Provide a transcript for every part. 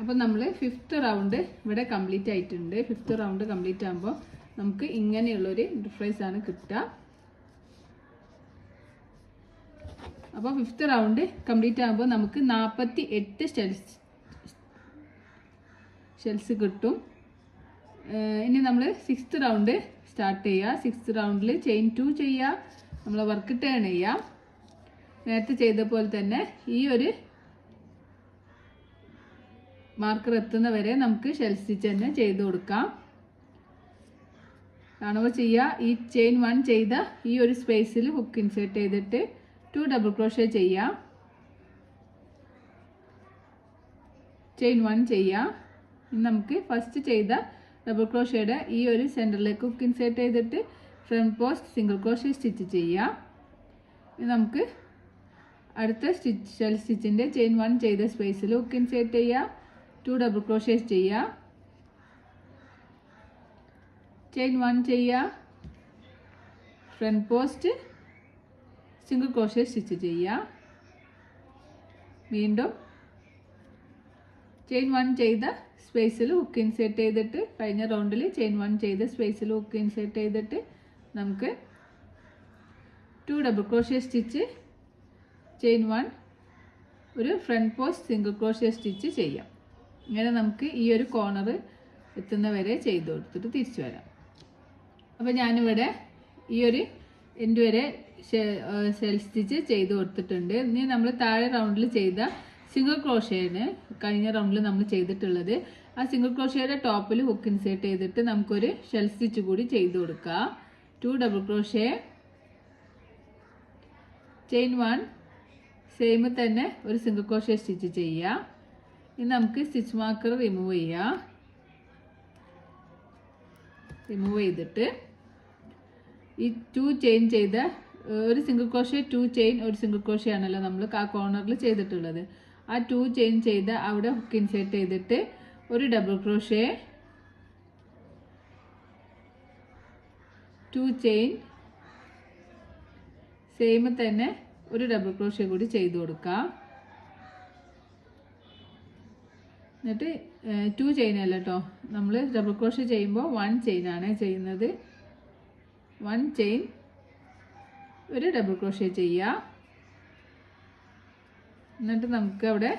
അപ്പോൾ നമ്മൾ 5th round ഇവിടെ കംപ്ലീറ്റ് ആയിട്ടുണ്ട്. 5th റൗണ്ട് കംപ്ലീറ്റ് ആകുമ്പോൾ നമുക്ക് ഇങ്ങനെയുള്ളൊരു ഇന്റർഫേസ് ആണ് കിട്ടുക. അപ്പോൾ 5th റൗണ്ട് കംപ്ലീറ്റ് ആകുമ്പോൾ നമുക്ക് 48 ഷെൽസ് കിട്ടും. ഇനി നമ്മൾ 6th റൗണ്ട് സ്റ്റാർട്ട് ചെയ്യുക. 6th റൗണ്ടിൽ ചെയിൻ 2 ചെയ്യുക, നമ്മൾ വർക്ക് ടേൺ ചെയ്യുക. നേരത്തെ ചെയ്ത പോലെ തന്നെ ഈ ഒരു മാർക്കർ എത്തുന്ന വരെ നമുക്ക് ഷെൽ സ്റ്റിച്ച് തന്നെ ചെയ്ത് കൊടുക്കാം. കാണുമ്പോൾ ചെയ്യുക. ഈ ചെയിൻ 1 ചെയ്ത ഈ ഒരു സ്പേസിൽ ഹുക്ക് ഇൻസേർട്ട് ചെയ്തിട്ട് 2 ഡബിൾ ക്രോഷേ ചെയ്യാം. ചെയിൻ 1 ചെയ്യാം. ഇനി നമുക്ക് ഫസ്റ്റ് ചെയ്ത ഡബിൾ ക്രോഷയുടെ ഈ ഒരു സെൻറ്ററിലേക്ക് ഹുക്ക് ഇൻസേർട്ട് ചെയ്തിട്ട് front post single crochet stitch ചെയ്യാം. ഇനി നമുക്ക് അടുത്ത ഷെൽ സ്റ്റിച്ചിൻ്റെ ചെയിൻ 1 ചെയ്ത സ്പേസിൽ ഹുക്ക് ഇൻസേർട്ട് ചെയ്യുക, 2 ഡബിൾ ക്രോഷേസ് ചെയ്യുക, ചെയിൻ 1 ചെയ്യുക, front post single crochet stitch ചെയ്യുക. വീണ്ടും ചെയിൻ 1 ചെയ്ത സ്പേസിൽ ഹുക്ക് ഇൻസേർട്ട് ചെയ്തിട്ട് കഴിഞ്ഞ റൗണ്ടിൽ ചെയിൻ 1 ചെയ്ത സ്പേസിൽ ഹുക്ക് ഇൻസേർട്ട് ചെയ്തിട്ട് നമുക്ക് 2 ഡബിൾ ക്രോഷേ സ്റ്റിച്ച്, ചെയിൻ 1 ഒരു front post single crochet stitch ചെയ്യാം. ഇങ്ങനെ നമുക്ക് ഈ ഒരു കോർണർ എത്തുന്ന വരെ ചെയ്ത് കൊടുത്തിട്ട് തിരിച്ചു വരാം. അപ്പോൾ ഞാനിവിടെ ഈ ഒരു എൻഡ് വരെ ഷെൽ സ്റ്റിച്ച് ചെയ്ത് കൊടുത്തിട്ടുണ്ട്. ഇനി നമ്മൾ താഴെ റൗണ്ടിൽ ചെയ്ത സിംഗിൾ ക്രോഷേന് കഴിഞ്ഞ റൗണ്ടിൽ നമ്മൾ ചെയ്തിട്ടുള്ളത്, ആ സിംഗിൾ ക്രോഷയുടെ ടോപ്പിൽ ഹുക്ക് ഇൻസേർട്ട് ചെയ്തിട്ട് നമുക്കൊരു ഷെൽ സ്റ്റിച്ച് കൂടി ചെയ്ത് കൊടുക്കാം. 2 ഡബിൾ ക്രോഷേ, ചെയിൻ 1 സെയിം തന്നെ ഒരു സിംഗിൾ ക്രോഷേ സ്റ്റിച്ച് ചെയ്യുക. ഇനി നമുക്ക് സ്റ്റിച്ച് മാർക്കർ റിമൂവ് ചെയ്യാം. റിമൂവ് ചെയ്തിട്ട് ഈ 2 ചെയിൻ ചെയ്ത ഒരു സിംഗിൾ ക്രോഷേ 2 ചെയിൻ ഒരു സിംഗിൾ ക്രോഷേ ആണല്ലോ നമ്മൾ ആ കോർണറിൽ ചെയ്തിട്ടുള്ളത്. ആ 2 ചെയിൻ ചെയ്ത് അവിടെ ഹുക്ക് ഇൻസേർട്ട് ചെയ്തിട്ട് ഒരു ഡബിൾ ക്രോഷേ, 2 ചെയിൻ സെയിം തന്നെ ഒരു ഡബിൾ ക്രോഷേ കൂടി ചെയ്ത് കൊടുക്കാം. എന്നിട്ട് 2 ചെയിൻ അല്ല കേട്ടോ, നമ്മൾ ഡബിൾ ക്രോഷേ ചെയ്യുമ്പോൾ 1 ചെയിനാണ് ചെയ്യുന്നത്. 1 ചെയിൻ ഒരു ഡബിൾ ക്രോഷേ ചെയ്യുക. എന്നിട്ട് നമുക്ക് അവിടെ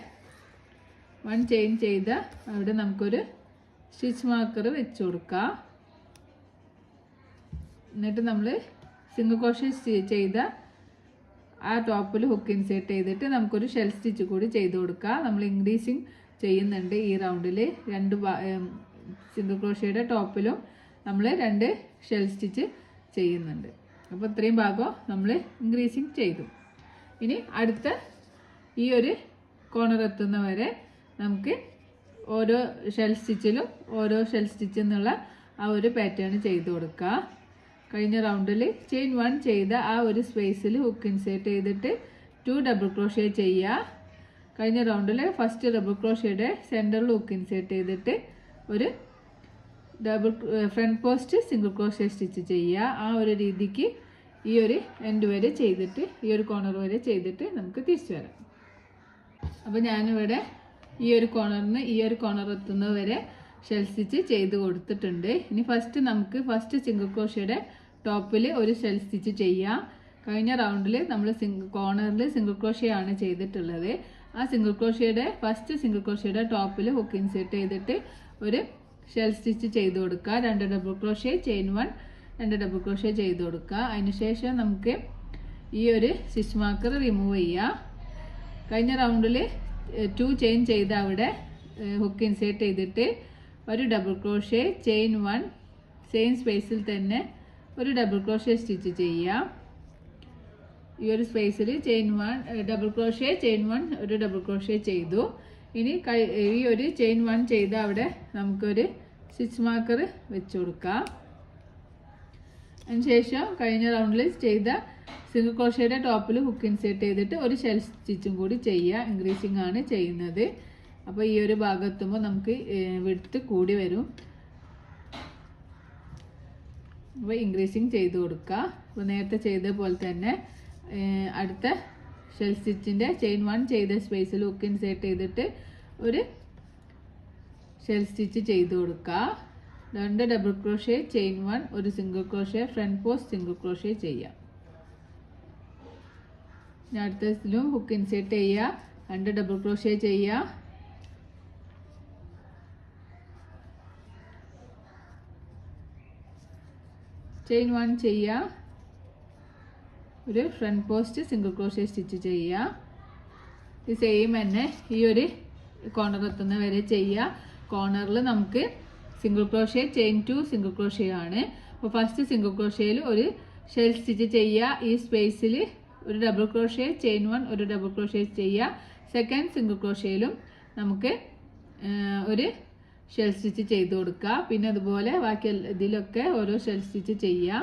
1 ചെയിൻ ചെയ്ത അവിടെ നമുക്കൊരു സ്റ്റിച്ച് മാർക്കർ വെച്ച് കൊടുക്കാം. എന്നിട്ട് നമ്മൾ സിംഗിൾ ക്രോഷേ ചെയ്ത ആ ടോപ്പിൽ ഹുക്ക് ഇൻസേർട്ട് ചെയ്തിട്ട് നമുക്കൊരു ഷെൽ സ്റ്റിച്ച് കൂടി ചെയ്ത് കൊടുക്കാം. നമ്മൾ ഇൻക്രീസിങ് ചെയ്യുന്നുണ്ട് ഈ റൗണ്ടിൽ. 2 സിംഗിൾ ക്രോഷയുടെ ടോപ്പിലും നമ്മൾ 2 ഷെൽ സ്റ്റിച്ച് ചെയ്യുന്നുണ്ട്. അപ്പോൾ ഇത്രയും ഭാഗം നമ്മൾ ഇൻക്രീസിങ് ചെയ്തു. ഇനി അടുത്ത ഈ ഒരു കോർണർ എത്തുന്ന വരെ നമുക്ക് ഓരോ ഷെൽ സ്റ്റിച്ചിലും ഓരോ ഷെൽ സ്റ്റിച്ച് എന്നുള്ള ആ ഒരു പാറ്റേൺ ചെയ്ത് കൊടുക്കുക. കഴിഞ്ഞ റൗണ്ടിൽ ചെയിൻ 1 ചെയ്ത ആ ഒരു സ്പേസിൽ ഹുക്ക് ഇൻസേർട്ട് ചെയ്തിട്ട് 2 ഡബിൾ ക്രോഷേ ചെയ്യുക. കഴിഞ്ഞ റൗണ്ടിൽ ഫസ്റ്റ് ഡബിൾ ക്രോഷയുടെ സെൻറ്ററിൽ ഹുക്ക് ഇൻസേർട്ട് ചെയ്തിട്ട് ഒരു front post single crochet stitch ചെയ്യുക. ആ ഒരു രീതിക്ക് ഈ ഒരു എൻഡ് വരെ ചെയ്തിട്ട് ഈ ഒരു കോർണർ വരെ ചെയ്തിട്ട് നമുക്ക് തിരിച്ചു വരാം. അപ്പോൾ ഞാനിവിടെ ഈ ഒരു കോർണറിന് ഈ ഒരു കോർണർ എത്തുന്നത് വരെ ഷെൽ സ്റ്റിച്ച് ചെയ്ത് കൊടുത്തിട്ടുണ്ട്. ഇനി ഫസ്റ്റ് സിംഗിൾ ക്രോഷയുടെ ടോപ്പിൽ ഒരു ഷെൽ സ്റ്റിച്ച് ചെയ്യാം. കഴിഞ്ഞ റൗണ്ടിൽ നമ്മൾ കോർണറിൽ സിംഗിൾ ക്രോഷേ ആണ് ചെയ്തിട്ടുള്ളത്. ആ ഫസ്റ്റ് സിംഗിൾ ക്രോഷയുടെ ടോപ്പിൽ ഹുക്ക് ഇൻസേർട്ട് ചെയ്തിട്ട് ഒരു ഷെൽ സ്റ്റിച്ച് ചെയ്ത് കൊടുക്കുക. 2 double crochet, chain 1 2 double crochet ചെയ്ത് കൊടുക്കുക. അതിനുശേഷം നമുക്ക് ഈ ഒരു സ്റ്റിച്ച് മാർക്കർ റിമൂവ് ചെയ്യാം. കഴിഞ്ഞ റൗണ്ടിൽ 2 ചെയിൻ ചെയ്ത് അവിടെ ഹുക്ക് ഇൻസേർട്ട് ചെയ്തിട്ട് ഒരു ഡബിൾ ക്രോഷേ, ചെയിൻ 1 സെയിം സ്പേസിൽ തന്നെ ഒരു ഡബിൾ ക്രോഷേ സ്റ്റിച്ച് ചെയ്യാം. ഈ ഒരു സ്പേസിൽ ചെയിൻ 1 ഡബിൾ ക്രോഷേ, ചെയിൻ 1 ഒരു ഡബിൾ ക്രോഷേ ചെയ്തു. ഇനി ഈ ഒരു ചെയിൻ 1 ചെയ്ത് അവിടെ നമുക്കൊരു സ്റ്റിച്ച് മാർക്കർ വെച്ച് കൊടുക്കാം. അതിനുശേഷം കഴിഞ്ഞ റൗണ്ടിൽ ചെയ്ത സിംഗിൾ ക്രോഷയുടെ ടോപ്പിൽ ഹുക്ക് ഇൻസേർട്ട് ചെയ്തിട്ട് ഒരു ഷെൽ സ്റ്റിച്ചും കൂടി ചെയ്യുക. ഇൻക്രീസിങ് ആണ് ചെയ്യുന്നത്. അപ്പോൾ ഈ ഒരു ഭാഗത്തുമ്പോൾ നമുക്ക് വിഡ്ത്ത് കൂടി വരും. അപ്പോൾ ഇൻക്രീസിങ് ചെയ്ത് കൊടുക്കുക. അപ്പോൾ നേരത്തെ ചെയ്ത പോലെ തന്നെ അടുത്ത ഷെൽ സ്റ്റിച്ചിൻ്റെ ചെയിൻ 1 ചെയ്ത സ്പേസിൽ ഹുക്ക് ഇൻസേർട്ട് ചെയ്തിട്ട് ഒരു ഷെൽ സ്റ്റിച്ച് ചെയ്ത് കൊടുക്കുക. 2 ഡബിൾ ക്രോഷേ, ചെയിൻ 1, ഒരു single crochet, front post single crochet ചെയ്യാം. അടുത്തതിലും ഹുക്ക് ഇൻസേർട്ട് ചെയ്യുക, 2 ഡബിൾ ക്രോഷേ ചെയ്യുക, ചെയിൻ 1 ചെയ്യുക, ഒരു front post single crochet stitch ചെയ്യുക. ഈ സെയിം തന്നെ ഈ ഒരു കോർണർ എത്തുന്ന വരെ ചെയ്യുക. കോർണറിൽ നമുക്ക് single crochet, chain 2 single crochet ആണ്. അപ്പോൾ ഫസ്റ്റ് സിംഗിൾ ക്രോഷേയിൽ ഒരു ഷെൽ സ്റ്റിച്ച് ചെയ്യുക. ഈ സ്പേസിൽ ഒരു ഡബിൾ ക്രോഷേ, ചെയിൻ 1, ഒരു ഡബിൾ ക്രോഷേ ചെയ്യുക. സെക്കൻഡ് സിംഗിൾ ക്രോഷേയിലും നമുക്ക് ഒരു ഷെൽ സ്റ്റിച്ച് ചെയ്ത് കൊടുക്കുക. പിന്നെ അതുപോലെ ബാക്കി ഇതിലൊക്കെ ഓരോ ഷെൽ സ്റ്റിച്ച് ചെയ്യുക.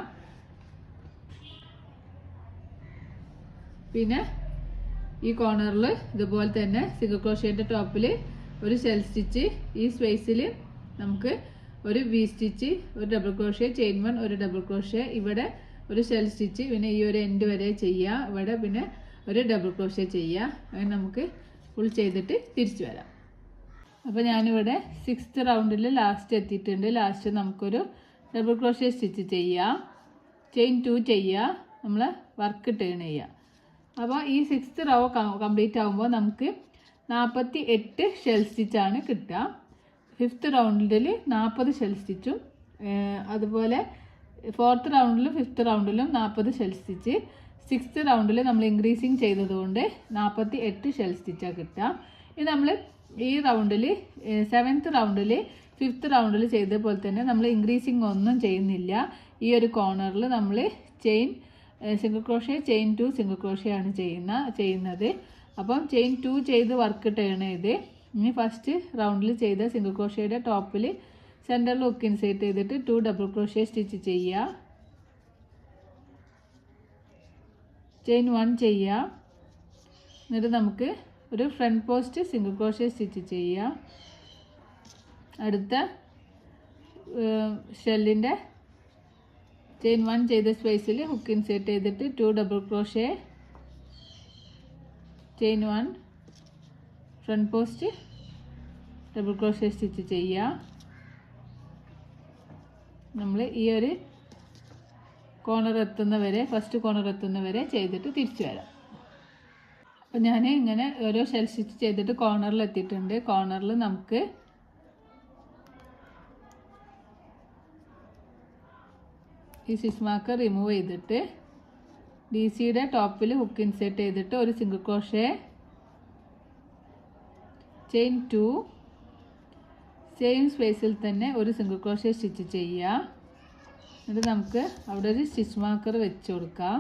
പിന്നെ ഈ കോർണറിൽ ഇതുപോലെ തന്നെ സിംഗിൾ ക്രോഷേൻ്റെ ടോപ്പിൽ ഒരു ഷെൽ സ്റ്റിച്ച്, ഈ സ്പേസിൽ നമുക്ക് ഒരു വി സ്റ്റിച്ച്, ഒരു ഡബിൾ ക്രോഷേ, ചെയിൻ 1, ഒരു ഡബിൾ ക്രോഷേ, ഇവിടെ ഒരു ഷെൽ സ്റ്റിച്ച്, പിന്നെ ഈ ഒരു എൻഡ് വരെ ചെയ്യുക. ഇവിടെ പിന്നെ ഒരു ഡബിൾ ക്രോഷേ ചെയ്യുക. അങ്ങനെ നമുക്ക് ഫുൾ ചെയ്തിട്ട് തിരിച്ചു വരാം. അപ്പോൾ ഞാനിവിടെ 6th റൗണ്ടിൽ ലാസ്റ്റ് എത്തിയിട്ടുണ്ട്. ലാസ്റ്റ് നമുക്കൊരു ഡബിൾ ക്രോഷേ സ്റ്റിച്ച് ചെയ്യുക, ചെയിൻ 2 ചെയ്യുക, നമ്മൾ വർക്ക് ടേൺ ചെയ്യുക. അപ്പോൾ ഈ 6th റോ കംപ്ലീറ്റ് ആകുമ്പോൾ നമുക്ക് 48 ഷെൽ സ്റ്റിച്ചാണ് കിട്ടുക. 5th റൗണ്ടിൽ 40 ഷെൽ സ്റ്റിച്ചും, അതുപോലെ 4th റൗണ്ടിലും 5th റൗണ്ടിലും 40 shell stitch. 6th റൗണ്ടിൽ നമ്മൾ ഇൻക്രീസിങ് ചെയ്തതുകൊണ്ട് 48 ഷെൽ സ്റ്റിച്ചാണ് കിട്ടുക. ഇത് നമ്മൾ ഈ റൗണ്ടിൽ 7th റൗണ്ടിൽ 5th റൗണ്ടിൽ ചെയ്ത പോലെ തന്നെ നമ്മൾ ഇൻക്രീസിങ് ഒന്നും ചെയ്യുന്നില്ല. ഈ ഒരു കോർണറിൽ നമ്മൾ chain single crochet, chain 2 single crochet ആണ് ചെയ്യുന്നത്. അപ്പം ചെയിൻ 2 ചെയ്ത് വർക്ക് ടേൺ ചെയ്ത് ഇനി ഫസ്റ്റ് റൗണ്ടിൽ ചെയ്ത സിംഗിൾ ക്രോഷേയുടെ ടോപ്പിൽ സെൻറ്ററിൽ ഹുക്ക് ഇൻസേർട്ട് ചെയ്തിട്ട് 2 ഡബിൾ ക്രോഷേ സ്റ്റിച്ച് ചെയ്യുക, ചെയിൻ 1 ചെയ്യുക. എന്നിട്ട് നമുക്ക് ഒരു front post single crochet stitch ചെയ്യുക. അടുത്ത ഷെല്ലിൻ്റെ ചെയിൻ 1 ചെയ്ത സ്പേസിൽ ഹുക്ക് ഇൻസേർട്ട് ചെയ്തിട്ട് 2 double crochet, chain 1, front post double crochet stitch ചെയ്യുക. നമ്മൾ ഈ ഒരു കോർണർ എത്തുന്നവരെ, ഫസ്റ്റ് കോർണർ എത്തുന്നവരെ ചെയ്തിട്ട് തിരിച്ചു വരാം. അപ്പോൾ ഞാൻ ഇങ്ങനെ ഓരോ ഷെൽ സ്റ്റിച്ച് ചെയ്തിട്ട് കോർണറിൽ എത്തിയിട്ടുണ്ട്. കോർണറിൽ നമുക്ക് ഈ സ്റ്റിച്ച് മാർക്കർ റിമൂവ് ചെയ്തിട്ട് DCയുടെ ടോപ്പിൽ ഹുക്ക് ഇൻസേർട്ട് ചെയ്തിട്ട് ഒരു സിംഗിൾ ക്രോഷേ, ചെയിൻ 2, സെയിം സ്പേസിൽ തന്നെ ഒരു സിംഗിൾ ക്രോഷേ സ്റ്റിച്ച് ചെയ്യുക. എന്നിട്ട് നമുക്ക് അവിടെ ഒരു സ്റ്റിച്ച് മാർക്കർ വെച്ച് കൊടുക്കാം.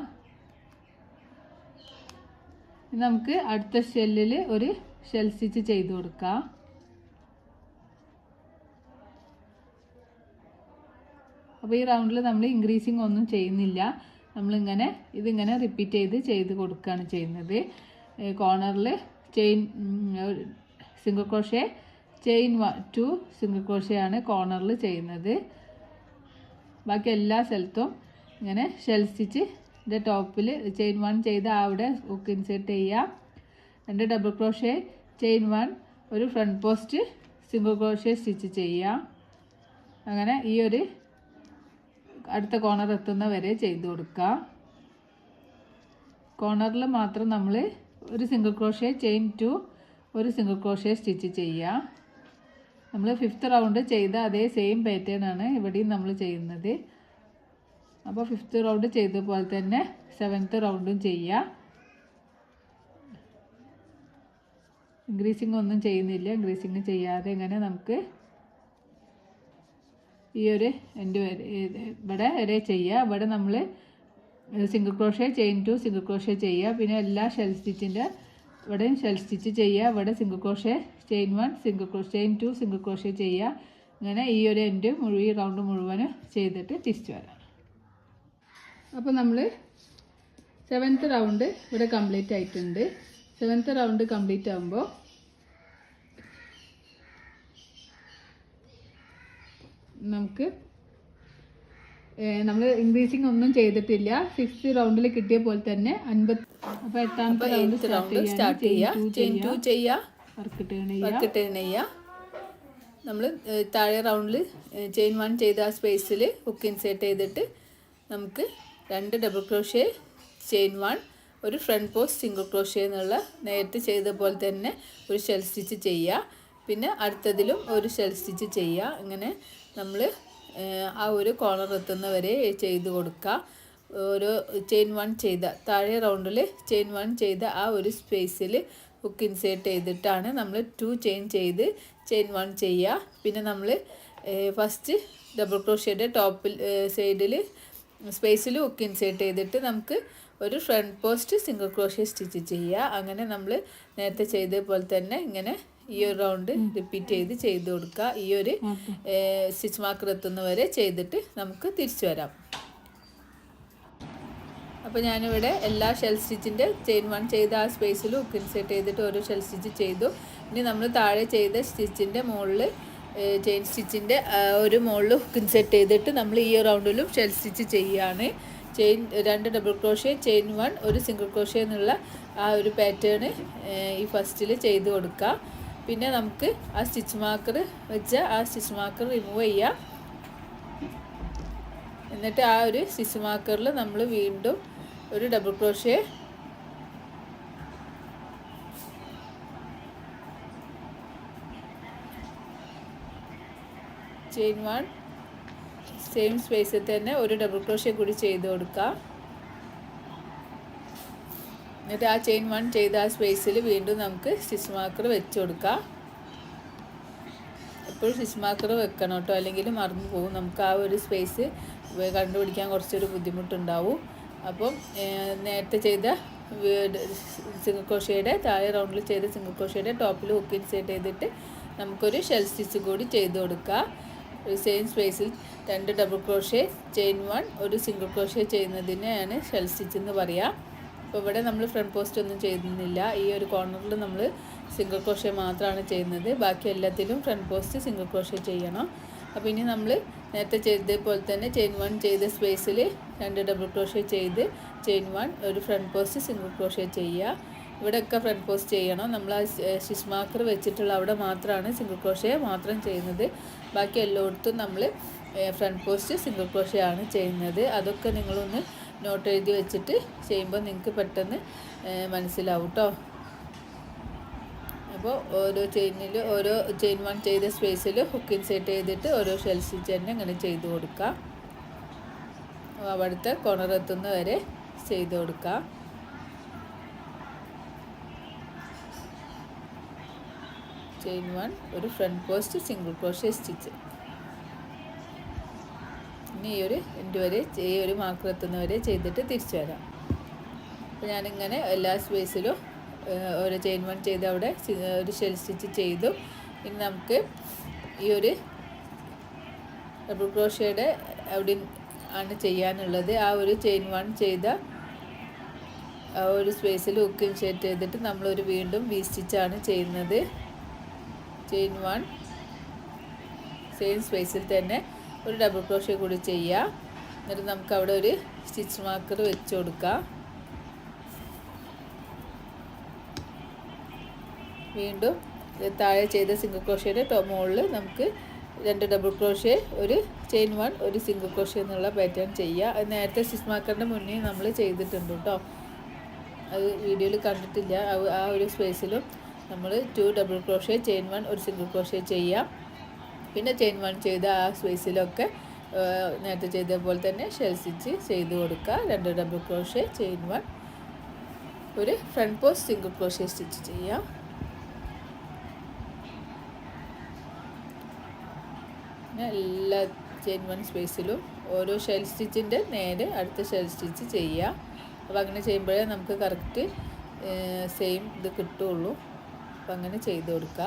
നമുക്ക് അടുത്ത ഷെല്ലിൽ ഒരു ഷെൽ സ്റ്റിച്ച് ചെയ്ത് കൊടുക്കാം. അപ്പോൾ ഈ റൗണ്ടിൽ നമ്മൾ ഇൻക്രീസിങ് ഒന്നും ചെയ്യുന്നില്ല. നമ്മളിങ്ങനെ ഇതിങ്ങനെ റിപ്പീറ്റ് ചെയ്ത് കൊടുക്കുകയാണ് ചെയ്യുന്നത്. കോർണറിൽ chain single crochet, chain 2 single crochet ആണ് കോർണറിൽ ചെയ്യുന്നത്. ബാക്കി എല്ലാ സ്ഥലത്തും ഇങ്ങനെ ഷെൽ സ്റ്റിച്ചിൻ്റെ ടോപ്പിൽ ചെയിൻ 1 ചെയ്ത് അവിടെ ഹുക്ക് ഇൻസേർട്ട് ചെയ്യുക, 2 ഡബിൾ ക്രോഷേ, ചെയിൻ 1, ഒരു front post single crochet stitch ചെയ്യുക. അങ്ങനെ ഈ ഒരു അടുത്ത കോർണർ എത്തുന്ന വരെ ചെയ്ത് കൊടുക്കുക. കോർണറിൽ മാത്രം നമ്മൾ ഒരു സിംഗിൾ ക്രോഷേ, ചെയിൻ 2, ഒരു സിംഗിൾ ക്രോഷേ സ്റ്റിച്ച് ചെയ്യുക. നമ്മൾ 5th റൗണ്ട് ചെയ്ത അതേ സെയിം പാറ്റേൺ ആണ് ഇവിടെയും നമ്മൾ ചെയ്യുന്നത്. അപ്പോൾ 5th റൗണ്ട് ചെയ്ത പോലെ തന്നെ 7th റൗണ്ടും ചെയ്യുക. ഇൻക്രീസിങ് ഒന്നും ചെയ്യുന്നില്ല. ഇൻക്രീസിങ് ചെയ്യാതെ ഇങ്ങനെ നമുക്ക് ഈ ഒരു എൻഡ് വരെ ഇവിടെ വരെ ചെയ്യുക. ഇവിടെ നമ്മൾ single crochet, chain 2 single crochet ചെയ്യുക. പിന്നെ എല്ലാ ഷെൽ സ്റ്റിച്ചിൻ്റെ ഇവിടെയും ഷെൽ സ്റ്റിച്ച് ചെയ്യുക. ഇവിടെ single crochet, chain 1 single crochet, chain 2 single crochet ചെയ്യുക. അങ്ങനെ ഈ ഒരു എൻഡ് ഈ റൗണ്ട് മുഴുവനും ചെയ്തിട്ട് തിരിച്ചു വരാം. അപ്പോൾ നമ്മൾ 7th റൗണ്ട് ഇവിടെ കംപ്ലീറ്റ് ആയിട്ടുണ്ട്. 7th റൗണ്ട് കംപ്ലീറ്റ് ആകുമ്പോൾ നമുക്ക് നമ്മൾ ഇൻക്രീസിങ് ഒന്നും ചെയ്തിട്ടില്ല. 6th റൗണ്ടിൽ കിട്ടിയ പോലെ തന്നെ 50. അപ്പോൾ 8ാമത്തെ റൗണ്ട് സ്റ്റാർട്ട് ചെയ്യുക. ചെയിൻ 2 ചെയ്യുക, വർക്ക് ടേൺ ചെയ്യുക. നമ്മൾ താഴെ റൗണ്ടിൽ ചെയിൻ 1 ചെയ്ത ആ സ്പേസിൽ ഹുക്ക് ഇൻസേർട്ട് ചെയ്തിട്ട് നമുക്ക് 2 ഡബിൾ ക്രോഷ്യ ചെയിൻ 1 ഒരു ഫ്രണ്ട് പോസ്റ്റ് സിംഗിൾ ക്രോഷ്യ എന്നുള്ള നേരത്തെ ചെയ്ത പോലെ തന്നെ ഒരു ഷെൽ സ്റ്റിച്ച് ചെയ്യുക. പിന്നെ അടുത്തതിലും ഒരു ഷെൽ സ്റ്റിച്ച് ചെയ്യുക. ഇങ്ങനെ നമ്മൾ ആ ഒരു കോർണർ എത്തുന്നവരെ ചെയ്ത് കൊടുക്കുക. ഓരോ ചെയിൻ 1 ചെയ്ത താഴെ റൗണ്ടിൽ ചെയിൻ 1 ചെയ്ത ആ ഒരു സ്പേസിൽ ഹുക്ക് ഇൻസേർട്ട് ചെയ്തിട്ടാണ് നമ്മൾ 2 ചെയിൻ ചെയ്ത് ചെയിൻ 1 ചെയ്യുക. പിന്നെ നമ്മൾ ഫസ്റ്റ് ഡബിൾ ക്രോഷ്യയുടെ ടോപ്പിൽ സൈഡിൽ സ്പേസിൽ ഹുക്ക് ഇൻസേർട്ട് ചെയ്തിട്ട് നമുക്ക് ഒരു front post single crochet stitch ചെയ്യുക. അങ്ങനെ നമ്മൾ നേരത്തെ ചെയ്ത പോലെ തന്നെ ഇങ്ങനെ ഈ ഒരു റൗണ്ട് റിപ്പീറ്റ് ചെയ്ത് കൊടുക്കുക. ഈ ഒരു സ്റ്റിച്ച് മാർക്കർ എത്തുന്നവരെ ചെയ്തിട്ട് നമുക്ക് തിരിച്ചു വരാം. അപ്പോൾ ഞാനിവിടെ എല്ലാ ഷെൽ സ്റ്റിച്ചിൻ്റെ ചെയിൻ 1 ചെയ്ത ആ സ്പേസിൽ ഹുക്ക് ഇൻസേർട്ട് ചെയ്തിട്ട് ഓരോ ഷെൽ സ്റ്റിച്ച് ചെയ്തു. ഇനി നമ്മൾ താഴെ ചെയ്ത സ്റ്റിച്ചിൻ്റെ മുകളിൽ ചെയിൻ സ്റ്റിച്ചിൻ്റെ ഒരു മുകളിൽ ഹുക്ക് ഇൻസേർട്ട് ചെയ്തിട്ട് നമ്മൾ ഈ റൗണ്ടിലും ഷെൽ സ്റ്റിച്ച് ചെയ്യുകയാണ്. ചെയിൻ 2 ഡബിൾ ക്രോഷ്യ ചെയിൻ 1 ഒരു സിംഗിൾ ക്രോഷ്യ എന്നുള്ള ആ ഒരു പാറ്റേൺ ഈ ഫസ്റ്റിൽ ചെയ്ത് കൊടുക്കുക. പിന്നെ നമുക്ക് ആ സ്റ്റിച്ച് മാർക്കർ വെച്ച ആ സ്റ്റിച്ച് മാർക്കർ റിമൂവ് ചെയ്യുക. എന്നിട്ട് ആ ഒരു സ്റ്റിച്ച് മാർക്കറിൽ നമ്മൾ വീണ്ടും ഒരു ഡബിൾ ക്രോഷ്യ ചെയിൻ 1 സെയിം സ്പേസിൽ തന്നെ ഒരു ഡബിൾ ക്രോഷ്യ കൂടി ചെയ്ത് കൊടുക്കുക. എന്നിട്ട് ആ ചെയിൻ 1 ചെയ്ത ആ സ്പേസിൽ വീണ്ടും നമുക്ക് സ്റ്റിച്ച് മാർക്കർ വെച്ച് കൊടുക്കാം. എപ്പോഴും സ്റ്റിച്ച് മാർക്കർ വെക്കണം കേട്ടോ, അല്ലെങ്കിൽ മറന്നു പോകും. നമുക്ക് ആ ഒരു സ്പേസ് കണ്ടുപിടിക്കാൻ കുറച്ചൊരു ബുദ്ധിമുട്ടുണ്ടാവും. അപ്പം നേരത്തെ ചെയ്ത സിംഗിൾ ക്രോഷ്യയുടെ താഴെ റൗണ്ടിൽ ചെയ്ത സിംഗിൾ ക്രോഷ്യയുടെ ടോപ്പിൽ ഹുക്ക് ഇൻസേർട്ട് ചെയ്തിട്ട് നമുക്കൊരു ഷെൽ സ്റ്റിച്ച് കൂടി ചെയ്ത് കൊടുക്കുക. ഒരു സെയിം സ്പേസിൽ 2 ഡബിൾ ക്രോഷ്യ ചെയിൻ 1 ഒരു സിംഗിൾ ക്രോഷ്യ ചെയ്യുന്നതിനെയാണ് ഷെൽ സ്റ്റിച്ച് എന്ന് പറയുക. അപ്പോൾ ഇവിടെ നമ്മൾ ഫ്രണ്ട് പോസ്റ്റ് ഒന്നും ചെയ്യുന്നില്ല. ഈ ഒരു കോർണറിൽ നമ്മൾ സിംഗിൾ ക്രോഷ്യ മാത്രമാണ് ചെയ്യുന്നത്. ബാക്കി എല്ലാത്തിലും ഫ്രണ്ട് പോസ്റ്റ് സിംഗിൾ ക്രോഷ്യ ചെയ്യണം. അപ്പോൾ ഇനി നമ്മൾ നേരത്തെ ചെയ്തതുപോലെ തന്നെ ചെയിൻ 1 ചെയ്ത സ്പേസിൽ 2 ഡബിൾ ക്രോഷ്യ ചെയ്ത് ചെയിൻ 1 ഒരു ഫ്രണ്ട് പോസ്റ്റ് സിംഗിൾ ക്രോഷ്യ ചെയ്യുക. ഇവിടെയൊക്കെ ഫ്രണ്ട് പോസ്റ്റ് ചെയ്യണം. നമ്മൾ ആ സ്റ്റിച്ച് മാർക്കർ വെച്ചിട്ടുള്ള അവിടെ മാത്രമാണ് സിംഗിൾ ക്രോഷ്യ മാത്രം ചെയ്യുന്നത്. ബാക്കി എല്ലായിടത്തും നമ്മൾ ഫ്രണ്ട് പോസ്റ്റ് സിംഗിൾ ക്രോഷ്യ ആണ് ചെയ്യുന്നത്. അതൊക്കെ നിങ്ങളൊന്ന് നോട്ട് എഴുതി വെച്ചിട്ട് ചെയ്യുമ്പോൾ നിങ്ങൾക്ക് പെട്ടെന്ന് മനസ്സിലാവും കേട്ടോ. അപ്പോൾ ഓരോ ചെയിൻ 1 ചെയ്ത സ്പേസിൽ ഹുക്ക് ഇൻസേർട്ട് ചെയ്തിട്ട് ഓരോ ഷെൽ സ്റ്റിച്ച് തന്നെ ഇങ്ങനെ ചെയ്ത് കൊടുക്കുക. അവിടുത്തെ കോർണർ എത്തുന്ന വരെ ചെയ്ത് കൊടുക്കുക. ചെയിൻ 1 ഒരു front post single crochet stitch. ഇനി ഈ ഒരു എൻഡ് വരെ ഈ ഒരു മാർക്കർ എത്തുന്നവരെ ചെയ്തിട്ട് തിരിച്ചു വരാം. അപ്പോൾ ഞാനിങ്ങനെ എല്ലാ സ്പേസിലും ഒരു ചെയിൻ 1 ചെയ്ത് അവിടെ ഒരു ഷെൽ സ്റ്റിച്ച് ചെയ്തു. ഇനി നമുക്ക് ഈ ഒരു ഡബിൾ ക്രോഷ്യയുടെ അവിടെ ആണ് ചെയ്യാനുള്ളത്. ആ ഒരു ചെയിൻ 1 ചെയ്ത ആ ഒരു സ്പേസിൽ ഹുക്ക് ഇൻസേർട്ട് ചെയ്തിട്ട് നമ്മളൊരു വീണ്ടും വി സ്റ്റിച്ചാണ് ചെയ്യുന്നത്. ചെയിൻ 1 സെയിം സ്പേസിൽ തന്നെ ഒരു ഡബിൾ ക്രോഷ്യ കൂടി ചെയ്യുക. എന്നിട്ട് നമുക്ക് അവിടെ ഒരു സ്റ്റിച്ച് മാർക്കർ വെച്ച് കൊടുക്കാം. വീണ്ടും താഴെ ചെയ്ത സിംഗിൾ ക്രോഷ്യയുടെ മുകളിൽ നമുക്ക് 2 ഡബിൾ ക്രോഷ്യ ഒരു ചെയിൻ 1 ഒരു സിംഗിൾ ക്രോഷ്യ എന്നുള്ള പാറ്റേൺ ചെയ്യുക. അത് നേരത്തെ സ്റ്റിച്ച് മാർക്കറിൻ്റെ മുന്നേ നമ്മൾ ചെയ്തിട്ടുണ്ട് കേട്ടോ. അത് വീഡിയോയിൽ കണ്ടിട്ടില്ല. ആ ഒരു സ്പേസിലും നമ്മൾ 2 ഡബിൾ ക്രോഷ്യ ചെയിൻ 1 ഒരു സിംഗിൾ ക്രോഷ്യ ചെയ്യാം. പിന്നെ ചെയിൻ 1 ചെയ്ത ആ സ്പേസിലൊക്കെ നേരത്തെ ചെയ്ത പോലെ തന്നെ ഷെൽ സ്റ്റിച്ച് ചെയ്ത് കൊടുക്കുക. 2 ഡബിൾ ക്രോഷ്യ ചെയിൻ 1 ഒരു front post single crochet stitch ചെയ്യാം. പിന്നെ എല്ലാ ചെയിൻ 1 സ്പേസിലും ഓരോ ഷെൽ സ്റ്റിച്ചിൻ്റെ നേരെ അടുത്ത ഷെൽ സ്റ്റിച്ച് ചെയ്യുക. അപ്പോൾ അങ്ങനെ ചെയ്യുമ്പോഴേ നമുക്ക് കറക്റ്റ് സെയിം ഇത് കിട്ടുള്ളൂ. അപ്പോൾ അങ്ങനെ ചെയ്ത് കൊടുക്കുക.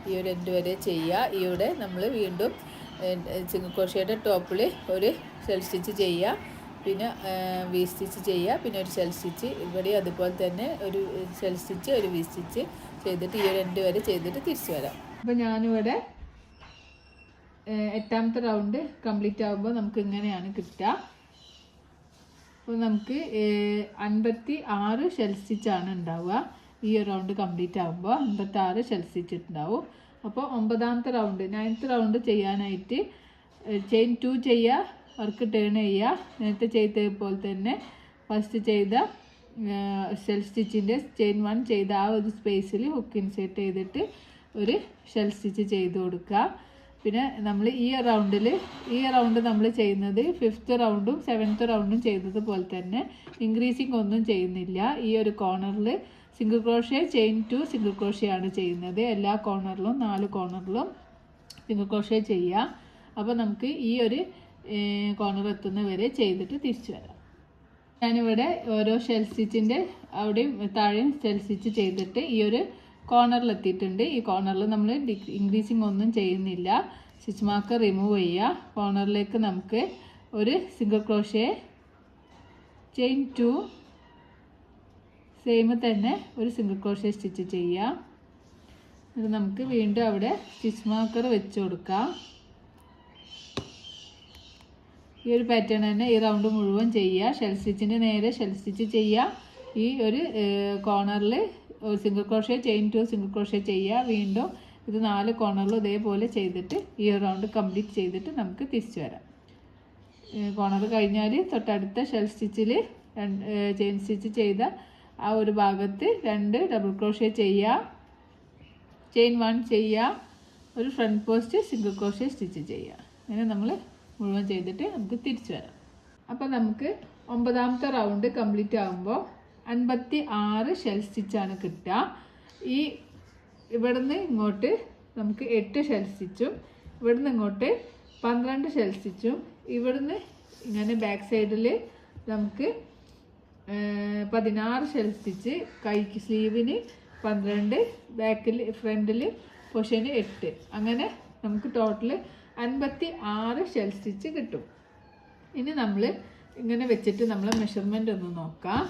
ഈ ഒരു എൻഡ് വരെ ചെയ്യുക. ഇവിടെ നമ്മൾ വീണ്ടും സിംഗിൾ ക്രോഷ്യയുടെ ടോപ്പിൽ ഒരു ഷെൽ സ്റ്റിച്ച് ചെയ്യുക. പിന്നെ വി സ്റ്റിച്ച് ചെയ്യുക. പിന്നെ ഒരു ഷെൽ സ്റ്റിച്ച് ഇവിടെ അതുപോലെ തന്നെ ഒരു ഷെൽ സ്റ്റിച്ച് ഒരു വി സ്റ്റിച്ച് ചെയ്തിട്ട് ഈ ഒരു എൻഡ് വരെ ചെയ്തിട്ട് തിരിച്ചു വരാം. അപ്പോൾ ഞാനിവിടെ 8ാമത്തെ റൗണ്ട് കംപ്ലീറ്റ് ആകുമ്പോൾ നമുക്ക് ഇങ്ങനെയാണ് കിട്ടുക. അപ്പോൾ നമുക്ക് 56 ഷെൽ സ്റ്റിച്ചാണ് ഉണ്ടാവുക. ഈ ഒരു റൗണ്ട് കംപ്ലീറ്റ് ആകുമ്പോൾ 56 ഷെൽ സ്റ്റിച്ച് ഉണ്ടാവും. അപ്പോൾ 9ാമത്തെ റൗണ്ട് 9th റൗണ്ട് ചെയ്യാനായിട്ട് ചെയിൻ 2 ചെയ്യുക, വർക്ക് ടേൺ ചെയ്യുക. നേരത്തെ ചെയ്തത് പോലെ തന്നെ ഫസ്റ്റ് ചെയ്ത ഷെൽ സ്റ്റിച്ചിൻ്റെ ചെയിൻ 1 ചെയ്ത ആ ഒരു സ്പേസിൽ ഹുക്ക് ഇൻസേർട്ട് ചെയ്തിട്ട് ഒരു ഷെൽ സ്റ്റിച്ച് ചെയ്ത് കൊടുക്കുക. പിന്നെ നമ്മൾ ഈ റൗണ്ട് നമ്മൾ ചെയ്യുന്നത് 5th റൗണ്ടും 7th റൗണ്ടും ചെയ്തത് പോലെ തന്നെ ഇൻക്രീസിങ് ഒന്നും ചെയ്യുന്നില്ല. ഈ ഒരു കോർണറിൽ single crochet chain 2 single crochet ആണ് ചെയ്യുന്നത്. എല്ലാ കോർണറിലും 4 കോർണറിലും സിംഗിൾ ക്രോഷ്യ ചെയ്യുക. അപ്പോൾ നമുക്ക് ഈ ഒരു കോർണർ എത്തുന്ന വരെ ചെയ്തിട്ട് തിരിച്ചു വരാം. ഞാനിവിടെ ഓരോ ഷെൽ സ്റ്റിച്ചിൻ്റെ അവിടെയും താഴെയും ഷെൽ സ്റ്റിച്ച് ചെയ്തിട്ട് ഈ ഒരു കോർണറിലെത്തിയിട്ടുണ്ട്. ഈ കോർണറിൽ നമ്മൾ ഇൻക്രീസിങ് ഒന്നും ചെയ്യുന്നില്ല. സ്റ്റിച്ച് മാർക്കർ റിമൂവ് ചെയ്യുക. കോർണറിലേക്ക് നമുക്ക് ഒരു സിംഗിൾ ക്രോഷ്യ ചെയിൻ 2 സെയിം തന്നെ ഒരു സിംഗിൾ ക്രോഷ്യ സ്റ്റിച്ച് ചെയ്യാം. എന്നിട്ട് നമുക്ക് വീണ്ടും അവിടെ സ്റ്റിച്ച് മാർക്കർ വെച്ച് കൊടുക്കാം. ഈ ഒരു പാറ്റേൺ തന്നെ ഈ റൗണ്ട് മുഴുവൻ ചെയ്യുക. ഷെൽ സ്റ്റിച്ചിൻ്റെ നേരെ ഷെൽ സ്റ്റിച്ച് ചെയ്യുക. ഈ ഒരു കോർണറിൽ ഒരു single crochet chain 2 single crochet ചെയ്യുക. വീണ്ടും ഇത് 4 കോർണറിലും ഇതേപോലെ ചെയ്തിട്ട് ഈ റൗണ്ട് കംപ്ലീറ്റ് ചെയ്തിട്ട് നമുക്ക് തിരിച്ചു വരാം. കോർണർ കഴിഞ്ഞാൽ തൊട്ടടുത്ത ഷെൽ സ്റ്റിച്ചിൽ ചെയിൻ സ്റ്റിച്ച് ചെയ്ത ആ ഒരു ഭാഗത്ത് 2 ഡബിൾ ക്രോഷ്യ ചെയ്യുക, ചെയിൻ 1 ചെയ്യുക, ഒരു front post single crochet stitch ചെയ്യുക. അങ്ങനെ നമ്മൾ മുഴുവൻ ചെയ്തിട്ട് നമുക്ക് തിരിച്ചു വരാം. അപ്പോൾ നമുക്ക് 9ാമത്തെ റൗണ്ട് കംപ്ലീറ്റ് ആകുമ്പോൾ 56 ഷെൽ സ്റ്റിച്ചാണ് കിട്ടുക. ഈ ഇവിടുന്ന് ഇങ്ങോട്ട് നമുക്ക് 8 ഷെൽ സ്റ്റിച്ചും ഇവിടുന്ന് ഇങ്ങോട്ട് 12 ഷെൽ സ്റ്റിച്ചും ഇവിടുന്ന് ഇങ്ങനെ ബാക്ക് സൈഡിൽ നമുക്ക് 16 ഷെൽ സ്റ്റിച്ച്, കൈക്ക് സ്ലീവിന് 12, ബാക്കിൽ ഫ്രണ്ടിൽ പൊഷന് 8, അങ്ങനെ നമുക്ക് ടോട്ടൽ 56 ഷെൽ സ്റ്റിച്ച് കിട്ടും. ഇനി നമ്മൾ ഇങ്ങനെ വെച്ചിട്ട് നമ്മൾ മെഷർമെൻ്റ് ഒന്ന് നോക്കാം.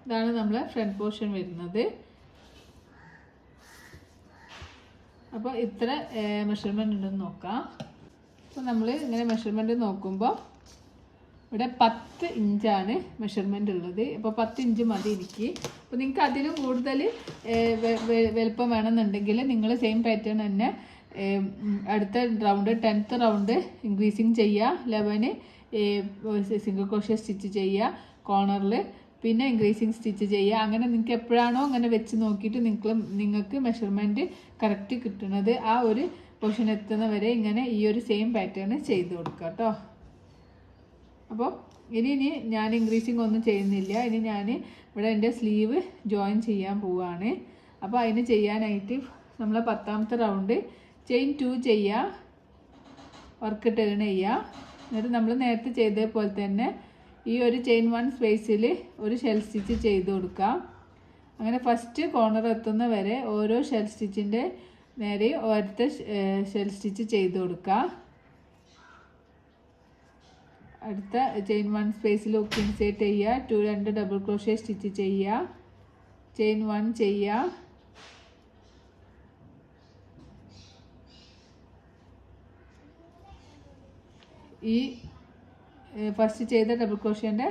ഇതാണ് നമ്മളെ ഫ്രണ്ട് പോർഷൻ വരുന്നത്. അപ്പോൾ ഇത്ര മെഷർമെൻ്റ് ഉണ്ടെന്ന് നോക്കാം. അപ്പോൾ നമ്മൾ ഇങ്ങനെ മെഷർമെൻ്റ് നോക്കുമ്പോൾ ഇവിടെ 10 ഇഞ്ചാണ് മെഷർമെൻ്റ് ഉള്ളത്. അപ്പോൾ 10 ഇഞ്ച് മതി എനിക്ക്. അപ്പോൾ നിങ്ങൾക്ക് അതിലും കൂടുതൽ വലുപ്പം വേണമെന്നുണ്ടെങ്കിൽ നിങ്ങൾ സെയിം പാറ്റേൺ തന്നെ അടുത്ത റൗണ്ട് 10th റൗണ്ട് ഇൻക്രീസിങ് ചെയ്യുക. 11 സിംഗിൾ ക്രോഷ്യ സ്റ്റിച്ച് ചെയ്യുക കോർണറിൽ, പിന്നെ ഇൻക്രീസിങ് സ്റ്റിച്ച് ചെയ്യുക. അങ്ങനെ നിങ്ങൾക്ക് എപ്പോഴാണോ അങ്ങനെ വെച്ച് നോക്കിയിട്ട് നിങ്ങൾക്ക് മെഷർമെൻറ്റ് കറക്റ്റ് കിട്ടുന്നത് ആ ഒരു പൊസിഷൻ എത്തുന്ന വരെ ഇങ്ങനെ ഈ ഒരു സെയിം പാറ്റേൺ ചെയ്ത് കൊടുക്കുക കേട്ടോ. അപ്പോൾ ഇനി ഞാൻ ഇൻക്രീസിങ് ഒന്നും ചെയ്യുന്നില്ല. ഇനി ഞാൻ ഇവിടെ എൻ്റെ സ്ലീവ് ജോയിൻ ചെയ്യാൻ പോവുകയാണ്. അപ്പോൾ അതിന് ചെയ്യാനായിട്ട് നമ്മൾ 10ാമത്തെ റൗണ്ട് ചെയിൻ 2 ചെയ്യുക, വർക്ക് ടേൺ ചെയ്യുക. എന്നിട്ട് നമ്മൾ നേരത്തെ ചെയ്തതുപോലെ തന്നെ ഈ ഒരു ചെയിൻ 1 സ്പേസിൽ ഒരു ഷെൽ സ്റ്റിച്ച് ചെയ്ത് കൊടുക്കാം. അങ്ങനെ ഫസ്റ്റ് കോർണർ എത്തുന്ന വരെ ഓരോ ഷെൽ സ്റ്റിച്ചിൻ്റെ നേരെ ഒരൊറ്റ ഷെൽ സ്റ്റിച്ച് ചെയ്ത് കൊടുക്കുക. അടുത്ത ചെയിൻ 1 സ്പേസിൽ ഹുക്ക് ഇൻസേർട്ട് ചെയ്യുക, 2 ഡബിൾ ക്രോഷ്യ സ്റ്റിച്ച് ചെയ്യുക, ചെയിൻ 1 ചെയ്യുക, ഈ ഫസ്റ്റ് ചെയ്ത ഡബിൾ ക്രോഷ്യേൻ്റെ